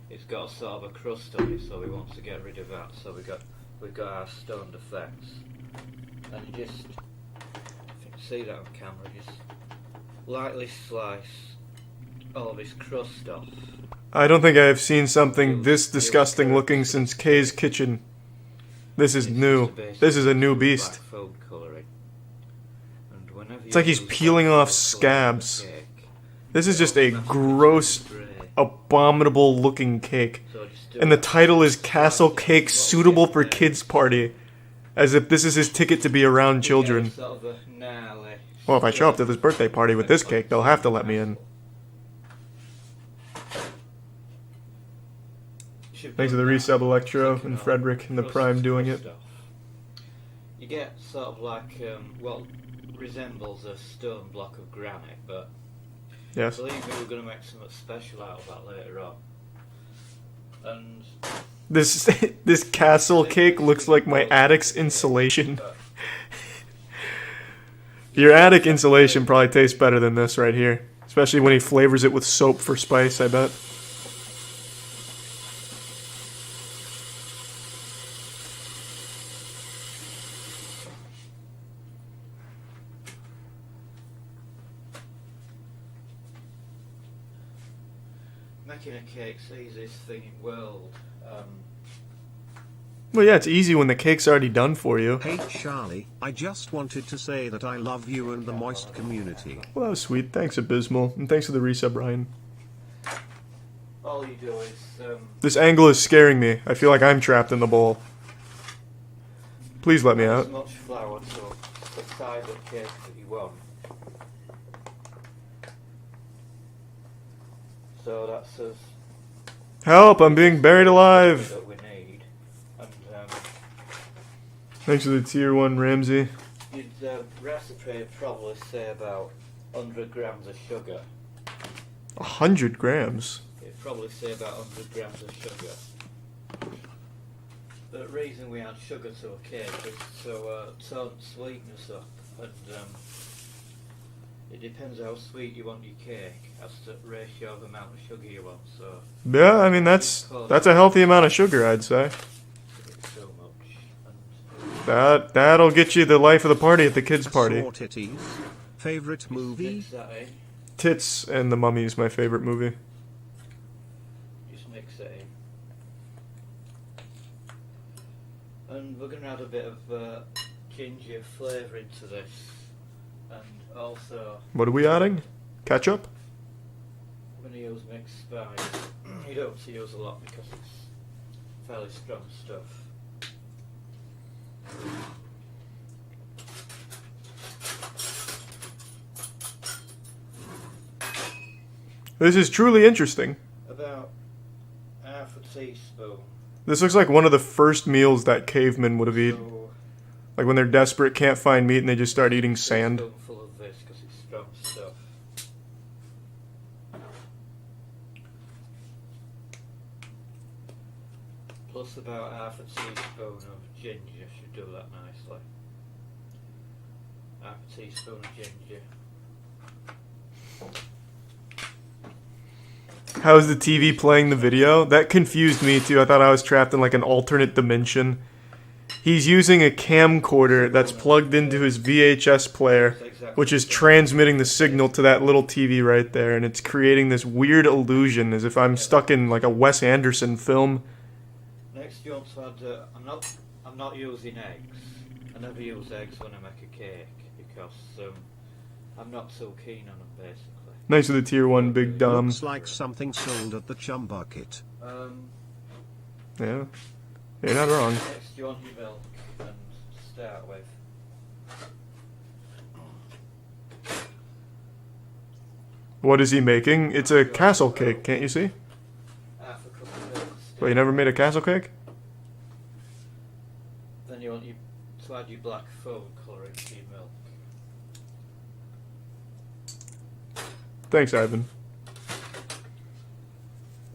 it's got a sort of a crust on it, so we want to get rid of that. So we've got our stoned effects, and you just, if you can see that on camera, just lightly slice all this crust off. I don't think I have seen something this disgusting looking since Kay's kitchen. This is new. This is a new beast. It's like he's peeling off scabs. This is just a gross, abominable looking cake. And the title is Castle Cake Suitable for Kids Party. As if this is his ticket to be around children. Well, if I show up to this birthday party with this cake, they'll have to let me in. Thanks to the resub Electro and Frederick and the Prime doing it. You get sort of like, what resembles a stone block of granite, but yes. Believe me, we're going to make something special out of that later on. And this castle cake looks like my attic's insulation. Your attic insulation probably tastes better than this right here. Especially when he flavors it with soap for spice, I bet. making a cake's the easiest thing in the world. Well, yeah, it's easy when the cake's already done for you. Hey Charlie, I just wanted to say that I love you and the Moist community. Well, that was sweet. Thanks, Abysmal. And thanks for the resub, Ryan. All you do is... This angle is scaring me. I feel like I'm trapped in the bowl. Please let me out. As much flour to the size of cake that you want. So that's as... Help! I'm being buried alive! ...that we need. And, thanks for the tier 1, Ramsey. You'd recipe probably say about 100 grams of sugar. 100 grams? It'd probably say about 100 grams of sugar. The reason we add sugar to a cake is to tone sweetness up, and it depends how sweet you want your cake as to ratio of amount of sugar you want. So yeah, I mean that's a healthy amount of sugar, I'd say. So much. That'll get you the life of the party at the kids' party. Saw titties. Favorite movie? Tits and the Mummy is my favorite movie. Just mix it in. And we're going to add a bit of ginger flavour into this. And also... What are we adding? Ketchup? I'm going to use mixed spice. You don't have to use a lot because it's fairly strong stuff. This is truly interesting. About half a teaspoon. This looks like one of the first meals that cavemen would have eaten. Like when they're desperate, can't find meat, and they just start eating sand. A spoonful of this because it's strong stuff. Plus about half a teaspoon of ginger should do that nicely. Half a teaspoon of ginger. How's the TV playing the video? That confused me too. I thought I was trapped in like an alternate dimension. He's using a camcorder that's plugged into his VHS player, which is transmitting the signal to that little TV right there, and it's creating this weird illusion as if I'm stuck in like a Wes Anderson film. Next you want to add, I'm not using eggs. I never use eggs when I make a cake because I'm not so keen on them basically. Nice of the tier 1, Big Dom. Looks like something sold at the Chum Bucket. Yeah, you're not wrong. Next you want your milk, and to start with. What is he making? It's a castle cake, can't you see? Half a cup of milk. Well, you never made a castle cake? Then you want to add your black food colouring to your milk. Thanks, Ivan.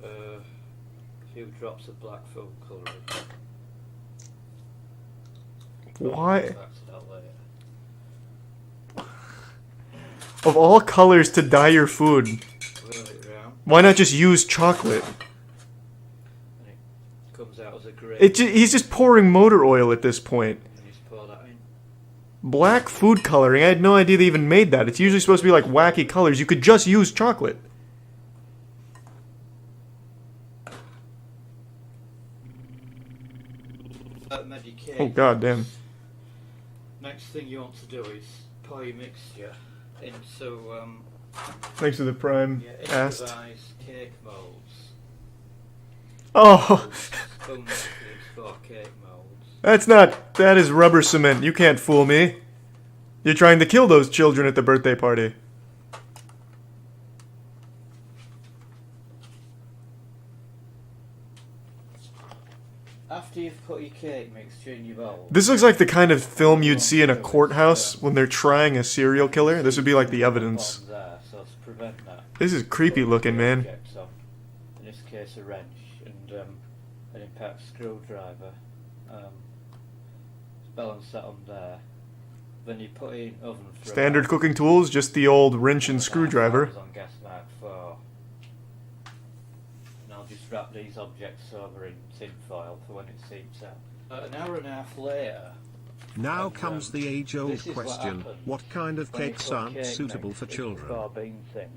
A few drops of black food colouring. Why? Back to that later. Of all colors to dye your food, Whirl it round, why not just use chocolate? and it comes out as a grey. He's just pouring motor oil at this point. And you just pour that in. Black food coloring, I had no idea they even made that. It's usually supposed to be like wacky colors. You could just use chocolate. Made your cake. Oh god damn. Next thing you want to do is pour your mixture into Thanks for the prime your asked. improvised cake molds. Oh, Spoon makers for cake molds. that is rubber cement. You can't fool me. You're trying to kill those children at the birthday party. After you've put your cake mixture in your bowl, This looks like the kind of film you'd see in a courthouse when they're trying a serial killer. This would be like the evidence. bombs there, so to prevent that. This is creepy looking, man. Objects on. In this case, a wrench and an impact screwdriver. Balance that on there. Then you put it in oven for Standard about cooking tools, just the old wrench and 1.5 screwdriver. hours on gas mark 4. And I'll just wrap these objects over in tin foil for when it seeps out. An hour and a half later, Now And, comes the age-old this is what question, happens what kind of when you cakes put aren't cake suitable mix for into children? soybean tin.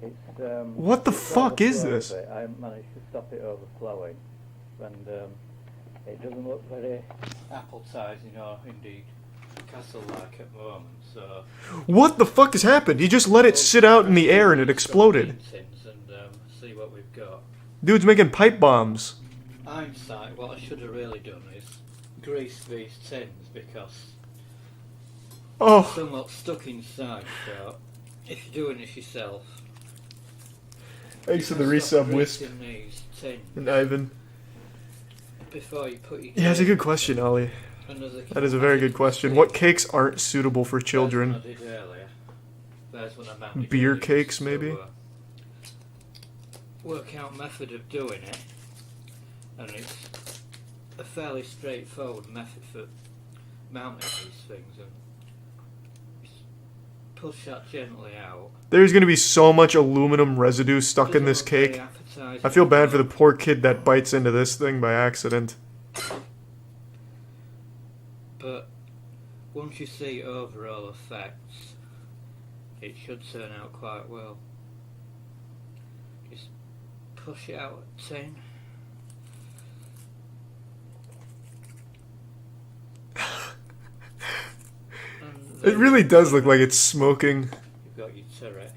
It's, What the it's fuck is overflow this? a bit. I haven't managed to stop it overflowing, and it doesn't look very appetising or indeed castle-like at the moment. So What the fuck has happened? He just let it sit out in the air and it exploded. Tins and see what we've got. Dude's making pipe bombs. Hindsight, what I should have really done is grease these tins because Oh, somewhat stuck inside. So if you're doing this yourself, thanks for the stop resub, Wisp greasing these tins and Ivan. before you put your Yeah, it's a cake good question, Ollie. in. And as That is a very good question. What cakes aren't suitable for children? I did earlier. There's when I managed Beer to cakes, maybe? Work out method of doing it, and it's a fairly straightforward method for mounting these things, and just push that gently out. There's gonna be so much aluminum residue stuck in this Doesn't look cake. very appetising, I feel bad for the poor kid that bites into this thing by accident. but once you see overall effects, it should turn out quite well. Just push it out at 10. And It really does look like it's smoking. You've got your turret,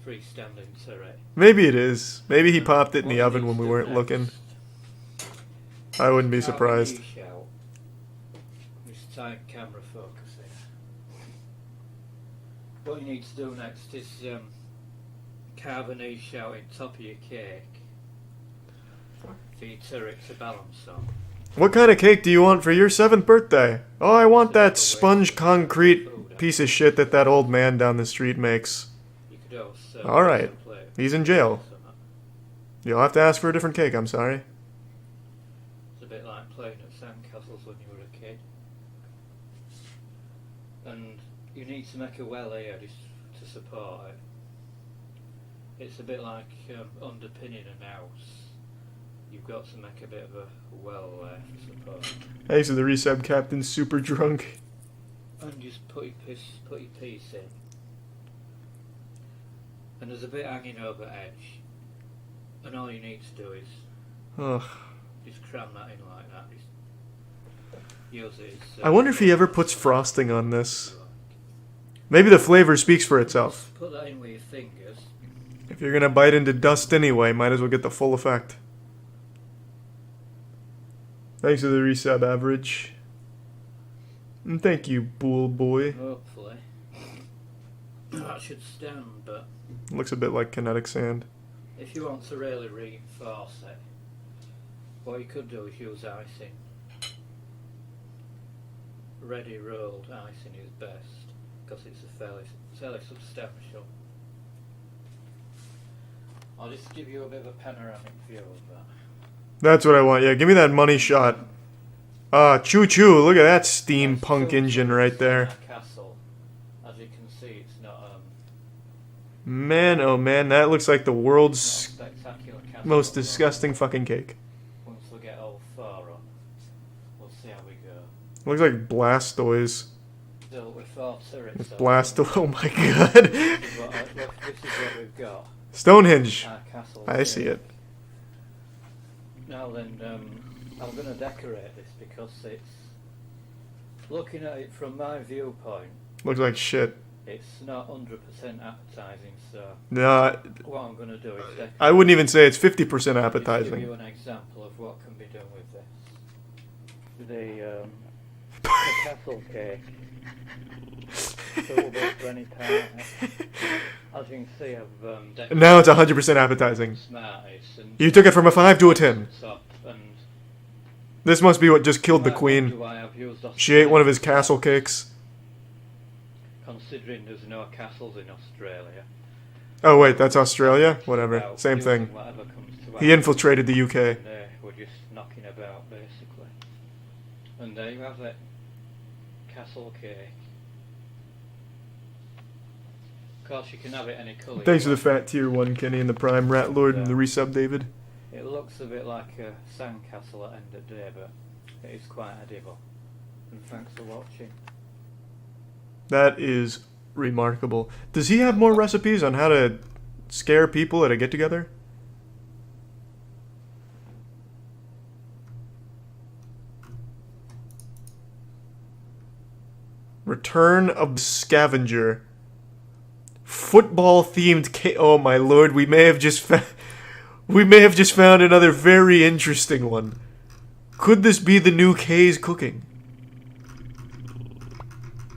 freestanding turret. Maybe it is. Maybe he popped it in What the you oven need when to we do weren't next, looking. I wouldn't be carve a surprised. niche out. Just tight camera focusing. What you need to do next is carve a niche out in top of your cake for your turret to balance on. What kind of cake do you want for your 7th birthday? Oh, I want that sponge concrete piece of shit that old man down the street makes. You could also Alright. play He's in jail. You'll have to ask for a different cake, I'm sorry. It's a bit like playing at sandcastles when you were a kid. And you need to make a well here just to support it. It's a bit like underpinning an house. You've got to make a bit of a well there for support. Thanks to the resub captain's super drunk. And just put your piece in. And there's a bit hanging over edge. And all you need to do is Ugh. just cram that in like that. Just use it as, I wonder if he ever puts frosting on this. Maybe the flavor speaks for itself. Put that in with your fingers. If you're gonna bite into dust anyway, might as well get the full effect. Thanks for the resub, Average. And thank you, Bull Boy. Hopefully. That should stand, but Looks a bit like kinetic sand. if you want to really reinforce it, what you could do is use icing. Ready rolled icing is best because it's a fairly substantial. I'll just give you a bit of a panoramic view of that. That's what I want. Yeah, give me that money shot. Choo choo! Look at that steampunk engine right there. Castle, Man, oh man, that looks like the world's Spectacular castle. most disgusting fucking cake. Once we get all far up, we'll see how we go. Looks like Blastoise. So we fought turrets. Blastoise, oh my god. This is what we've got. Stonehenge. Our castle. I see it. Now then, I'm going to decorate this because it's, looking at it from my viewpoint, Looks like shit. it's not 100% appetizing, so Nah, what I'm going to do is decorate. I wouldn't even say it's 50% Just give appetizing. you an example of what can be done with this. The castle cake. Suitable for any party. As you can see, I've decorated Now it's 100% appetizing. Smarties and You took it from a 5 to a 10. top, and This must be what just killed the queen. why I've used She ate one of his castle cakes. Considering there's no castles in Australia. Oh wait, that's Australia? Whatever. About Same using thing. whatever comes to He hand. infiltrated the UK. And, we're just knocking about, basically. And there you have it. Castle cake. Of course, you can have it any colour. Thanks for you the fat tier 1, Kenny, and the Prime Rat Lord, and the resub, David. It looks a bit like a sandcastle at end of day, but it is quite edible. And thanks for watching. That is remarkable. Does he have more recipes on how to scare people at a get-together? Return of the Scavenger. Football-themed cake. Oh my lord, we may have just found another very interesting one. Could this be the new K's cooking?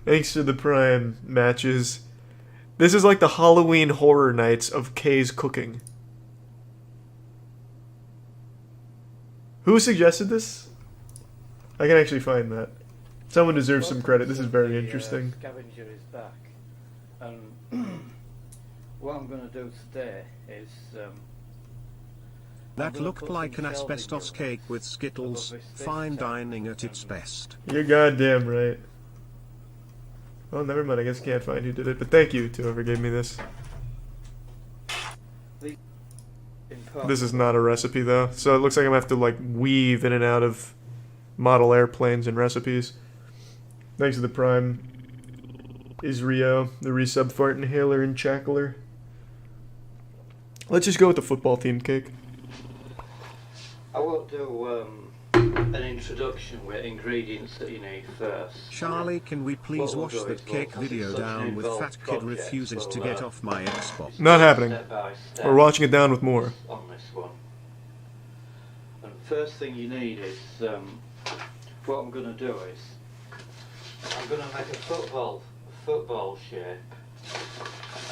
Thanks to the Prime matches. This is like the Halloween Horror Nights of K's cooking. Who suggested this? I can actually find that. Someone deserves some credit. This is very interesting. Scavenger is back. And what I'm going to do today is... That looked like an asbestos cake with Skittles, fine dining at its best. You're goddamn right. Oh, never mind. I guess I can't find who did it. But thank you to whoever gave me this. This is not a recipe, though. So it looks like I'm going to have to, like, weave in and out of model airplanes and recipes. Thanks to the Prime. Isrio, the resub fart inhaler and chackler. Let's just go with the football-themed cake. I won't do an introduction with ingredients that you need first. Charlie, can we please What we'll watch do that is cake we'll- video it's such an down with involved Fat Kid project, refuses to we'll, get off my Xbox? Not happening. Step by step We're watching it down with more. on this one. And first thing you need is, what I'm going to do is, I'm going to make a football shape,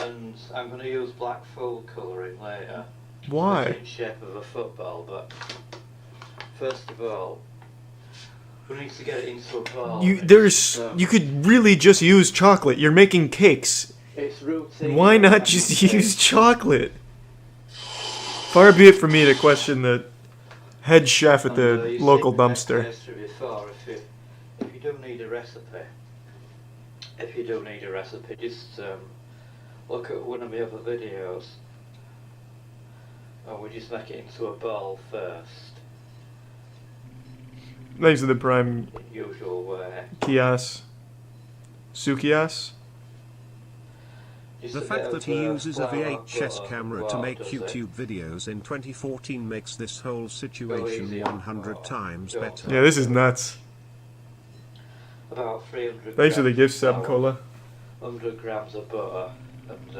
and I'm going to use black food colouring later. Why? In shape of a football, but first of all, we need to get it into a ball. You could really just use chocolate. You're making cakes. It's routine. Why not just use chocolate? Far be it from me to question the head chef at the local dumpster. Before, if you do need a recipe, just look at one of my other videos. And we just make it into a ball first, Thanks to the Prime usual way. Kias. Sukias? Just The a fact bit that of, he uses a flour, VHS butter, camera to make does it? YouTube videos in 2014 makes this whole situation easy. 100 times Go. better. Yeah, this is nuts. About 300 Thanks for the grams gift of sub, flour, Cola. 100 grams of butter, and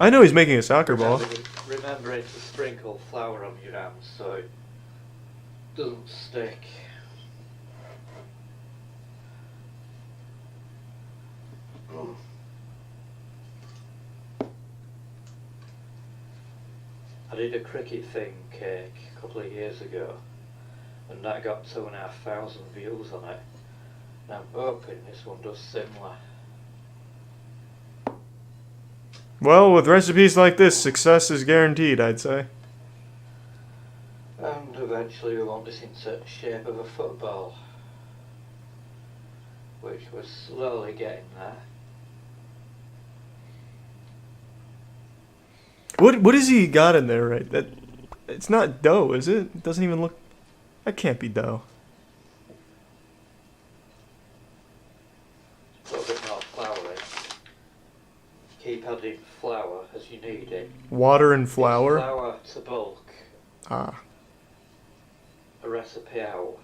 I know he's making a soccer ball. remembering to sprinkle flour on your hands so it doesn't stick. I did a cricket thing cake a couple of years ago, and that got 2,500 views on it. And I'm hoping this one does similar. Well, with recipes like this, success is guaranteed, I'd say. And eventually we want this into the shape of a football, which we're slowly getting there. What has he got in there, right? That it's not dough, is it? It doesn't even look. That can't be dough. A little bit more flour in. Keep adding flour as you need it. Water and flour. Flour to bulk. Ah. A recipe out.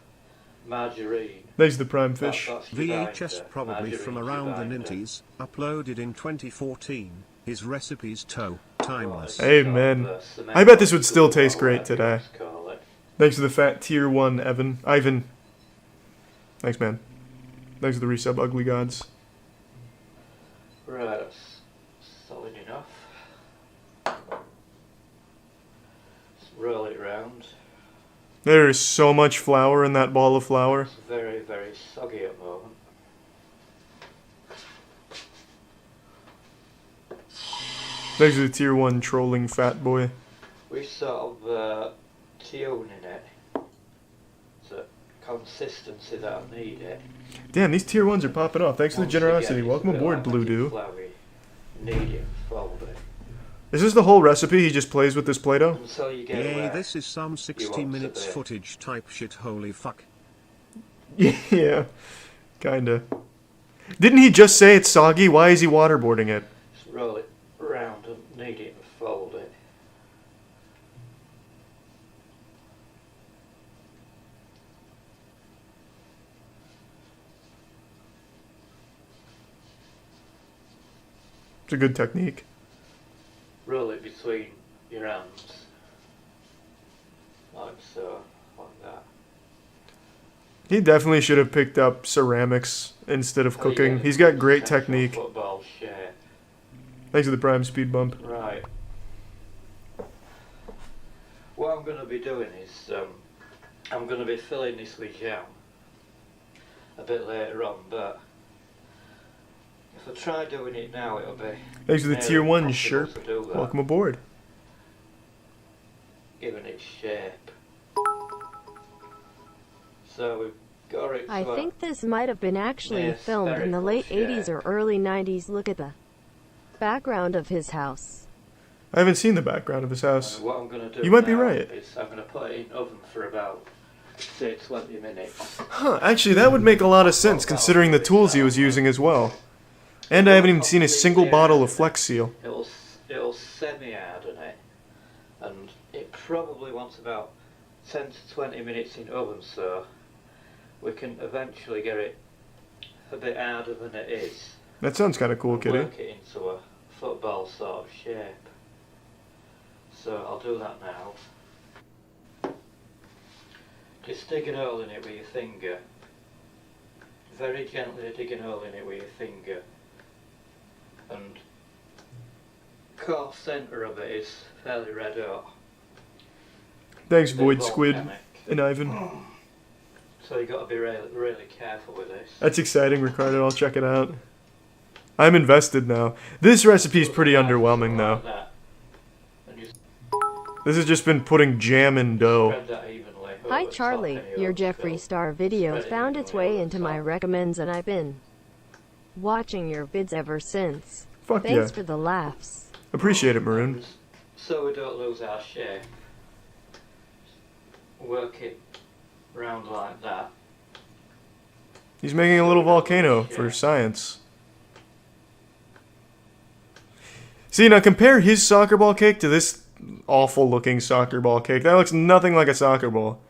Margarine. There's the prime fish. That's your VHS binder. probably from Margarine's around your the binder. 90s, uploaded in 2014. His recipes timeless. Amen. I bet this would still taste great today. Call it. Thanks for the fat tier 1, Ivan. Thanks, man. Thanks for the resub, Ugly Gods. Right, that's solid enough. Just roll it round. There is so much flour in that ball of flour. It's very, very soggy at the moment. Thanks for the tier 1 trolling fat boy. We sort of tuning it. It's a consistency that I need it. Damn, these tier 1s are popping off. Thanks for the Once generosity. again, it's Welcome a bit aboard, like Blue making Dew. flour, you need it, fold it. Is this the whole recipe? He just plays with this Play-Doh? Until you get Yeah, where this is some you 60 want to minutes be. footage type shit, holy fuck. Yeah, kinda. Didn't he just say it's soggy? Why is he waterboarding it? Just roll it round and knead it and fold it. It's a good technique. Roll it between your hands. Like so, like that. He definitely should have picked up ceramics instead of Until you cooking. get He's got great central technique. Football shape. Thanks for the prime speed bump. Right. What I'm going to be doing is I'm going to be filling this with jam a bit later on, but if I try doing it now, it'll be Thanks for the nearly tier 1 impossible Sherp. to do that, Welcome aboard. given its shape. So we've got it. I to a- think this might have been actually Yes, filmed very in the close, late yeah. 80s or early 90s. Look at the background of his house. I haven't seen the background of his house. What I'm going to do You might be now right. is I'm going to put it in oven for about, say, 20 minutes. Huh, actually that would make a lot of sense considering the tools he was using as well. And I haven't even seen a single bottle of Flex Seal. It'll semi-harden it, and it probably wants about 10 to 20 minutes in oven, so we can eventually get it a bit harder than it is. That sounds kind of cool, and kitty. work it into a football sort of shape. So I'll do that now. Just dig a hole in it with your finger. Very gently dig a hole in it with your finger. And core centre of it is fairly red hot. Thanks, Bit Void Squid volcanic. and Ivan. So you got to be really careful with this. That's exciting, Ricardo. I'll check it out. I'm invested now. This recipe's pretty underwhelming, though. Like that. And just This has just been putting jam in dough. spread that evenly. Hi over the Charlie, top your anyway, Jeffree so Star video spread it found its evenly way over into the my top. recommends and I've been watching your vids ever since. Fuck Thanks yeah. for the laughs. Appreciate it, Maroon. And so we don't lose our shape. Work it round like that. He's making a little volcano for science. See, now compare his soccer ball cake to this awful looking soccer ball cake. That looks nothing like a soccer ball.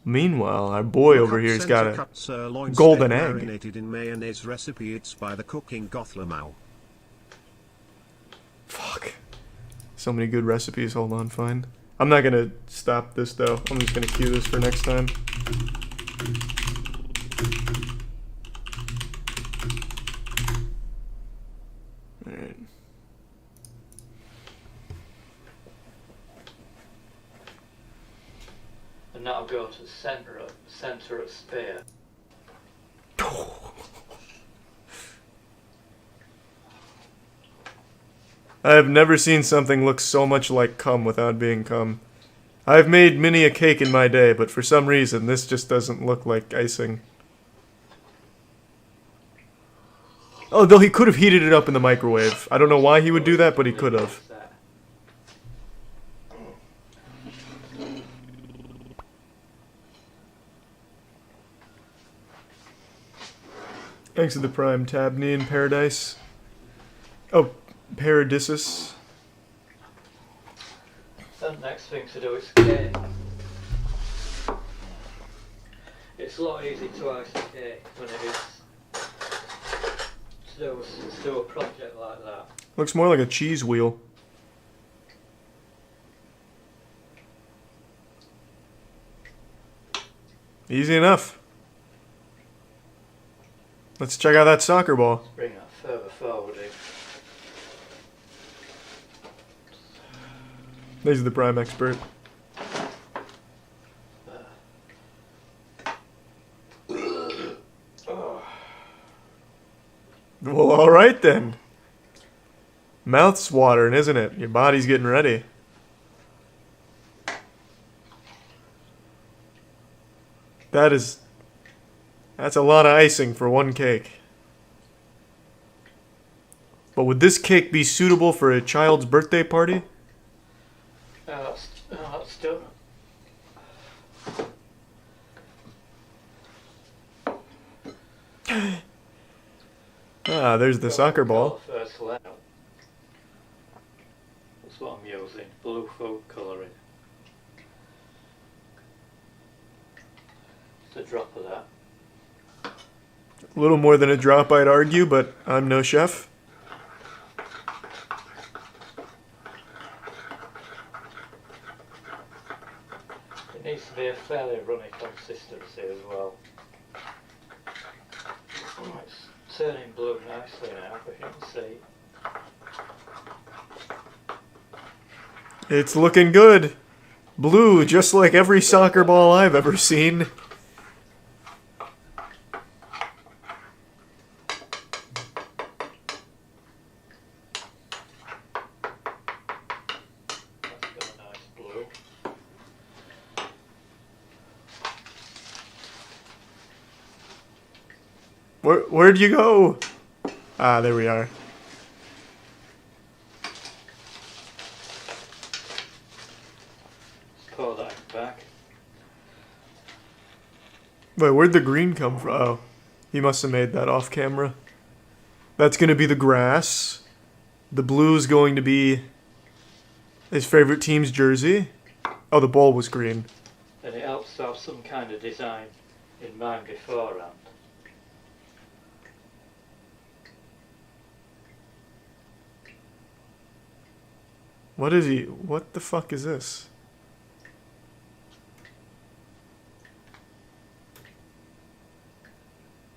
Meanwhile, our boy over here's got a Cut sirloin golden steak egg. marinated in mayonnaise recipe. It's by the Cooking Gothlamau. Fuck. So many good recipes. Hold on, fine. I'm not gonna stop this though. I'm just gonna cue this for next time. Alright. And that'll go to the centre of spear. I have never seen something look so much like cum without being cum. I've made many a cake in my day, but for some reason this just doesn't look like icing. Oh, though he could have heated it up in the microwave. I don't know why he would do that, but he could have. Thanks to the Prime Tabney in Paradise. Oh, Paradisus. The next thing to do is cake. It's a lot easier to ice a cake than it is to do a project like that. Looks more like a cheese wheel. Easy enough. Let's check out that soccer ball. Let's bring that further forward in. This is the Prime Expert. Well, alright then. Mouth's watering, isn't it? Your body's getting ready. That's a lot of icing for one cake. But would this cake be suitable for a child's birthday party? That's done. Ah, there's the soccer ball. First layout. That's what I'm using. Blue food colouring. Just a drop of that. A little more than a drop, I'd argue, but I'm no chef. It needs to be a fairly runny consistency as well. Oh, it's turning blue nicely now, if you can see. It's looking good. Blue, just like every soccer ball I've ever seen. That's got a nice blue. Where'd you go? Ah, there we are. Pour that back. Wait, where'd the green come from? Oh, he must have made that off camera. That's gonna be the grass. The blue's going to be his favorite team's jersey. Oh, the ball was green. And it helps to have some kind of design in mind beforehand. What the fuck is this?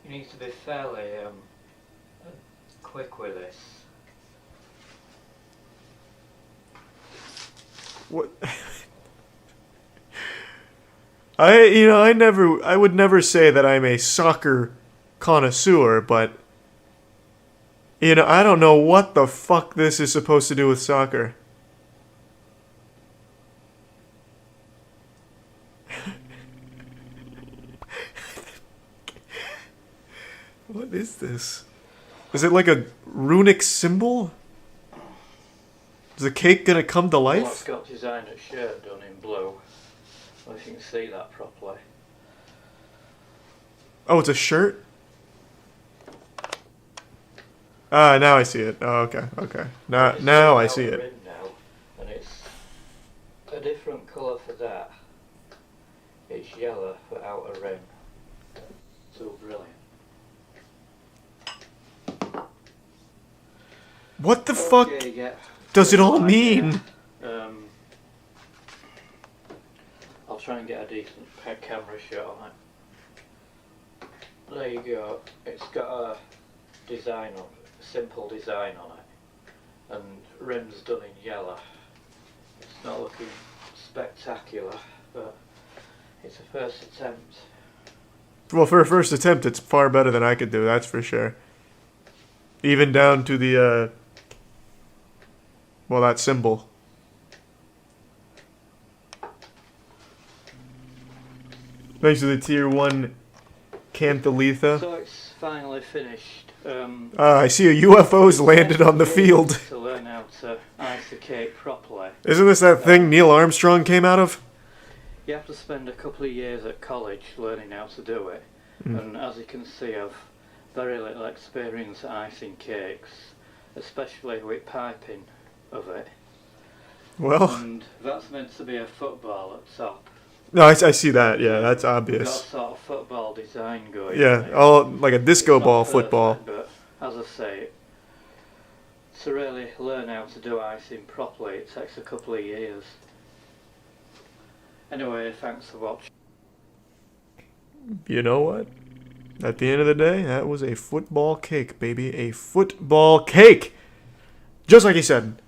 You need to be fairly quick with this. What? I would never say that I'm a soccer connoisseur, but I don't know what the fuck this is supposed to do with soccer. What is this? Is it like a runic symbol? Is the cake gonna come to Well, it's life? got designer's shirt done in blue. I don't know if you can see that properly. Oh, it's a shirt? Ah, now I see it. Oh, okay. Now I see it. Rim now, and it's a different colour for that. It's yellow for outer rim. So brilliant. What the fuck Okay, yeah. does it all mean? I'll try and get a decent camera shot on it. There you go. It's got a design on it, a simple design on it, and rim's done in yellow. It's not looking spectacular, but it's a first attempt. Well, for a first attempt, it's far better than I could do, that's for sure. Even down to the, well, that symbol. Thanks to the tier 1 Canthalitha. So it's finally finished. I see a UFO's landed on the field. To learn how to ice a cake properly, Isn't this that thing Neil Armstrong came out of? you have to spend a couple of years at college learning how to do it. And as you can see, I've very little experience at icing cakes, especially with piping of it. Well, And that's meant to be a football at top. no, I see that. Yeah, that's We've got a obvious. sort of football design going. Yeah, on it. all like a disco It's not ball perfect, football. But as I say, to really learn how to do icing properly, it takes a couple of years. Anyway, thanks for watching. You know what? At the end of the day, that was a football cake, baby. A football cake! Just like he said.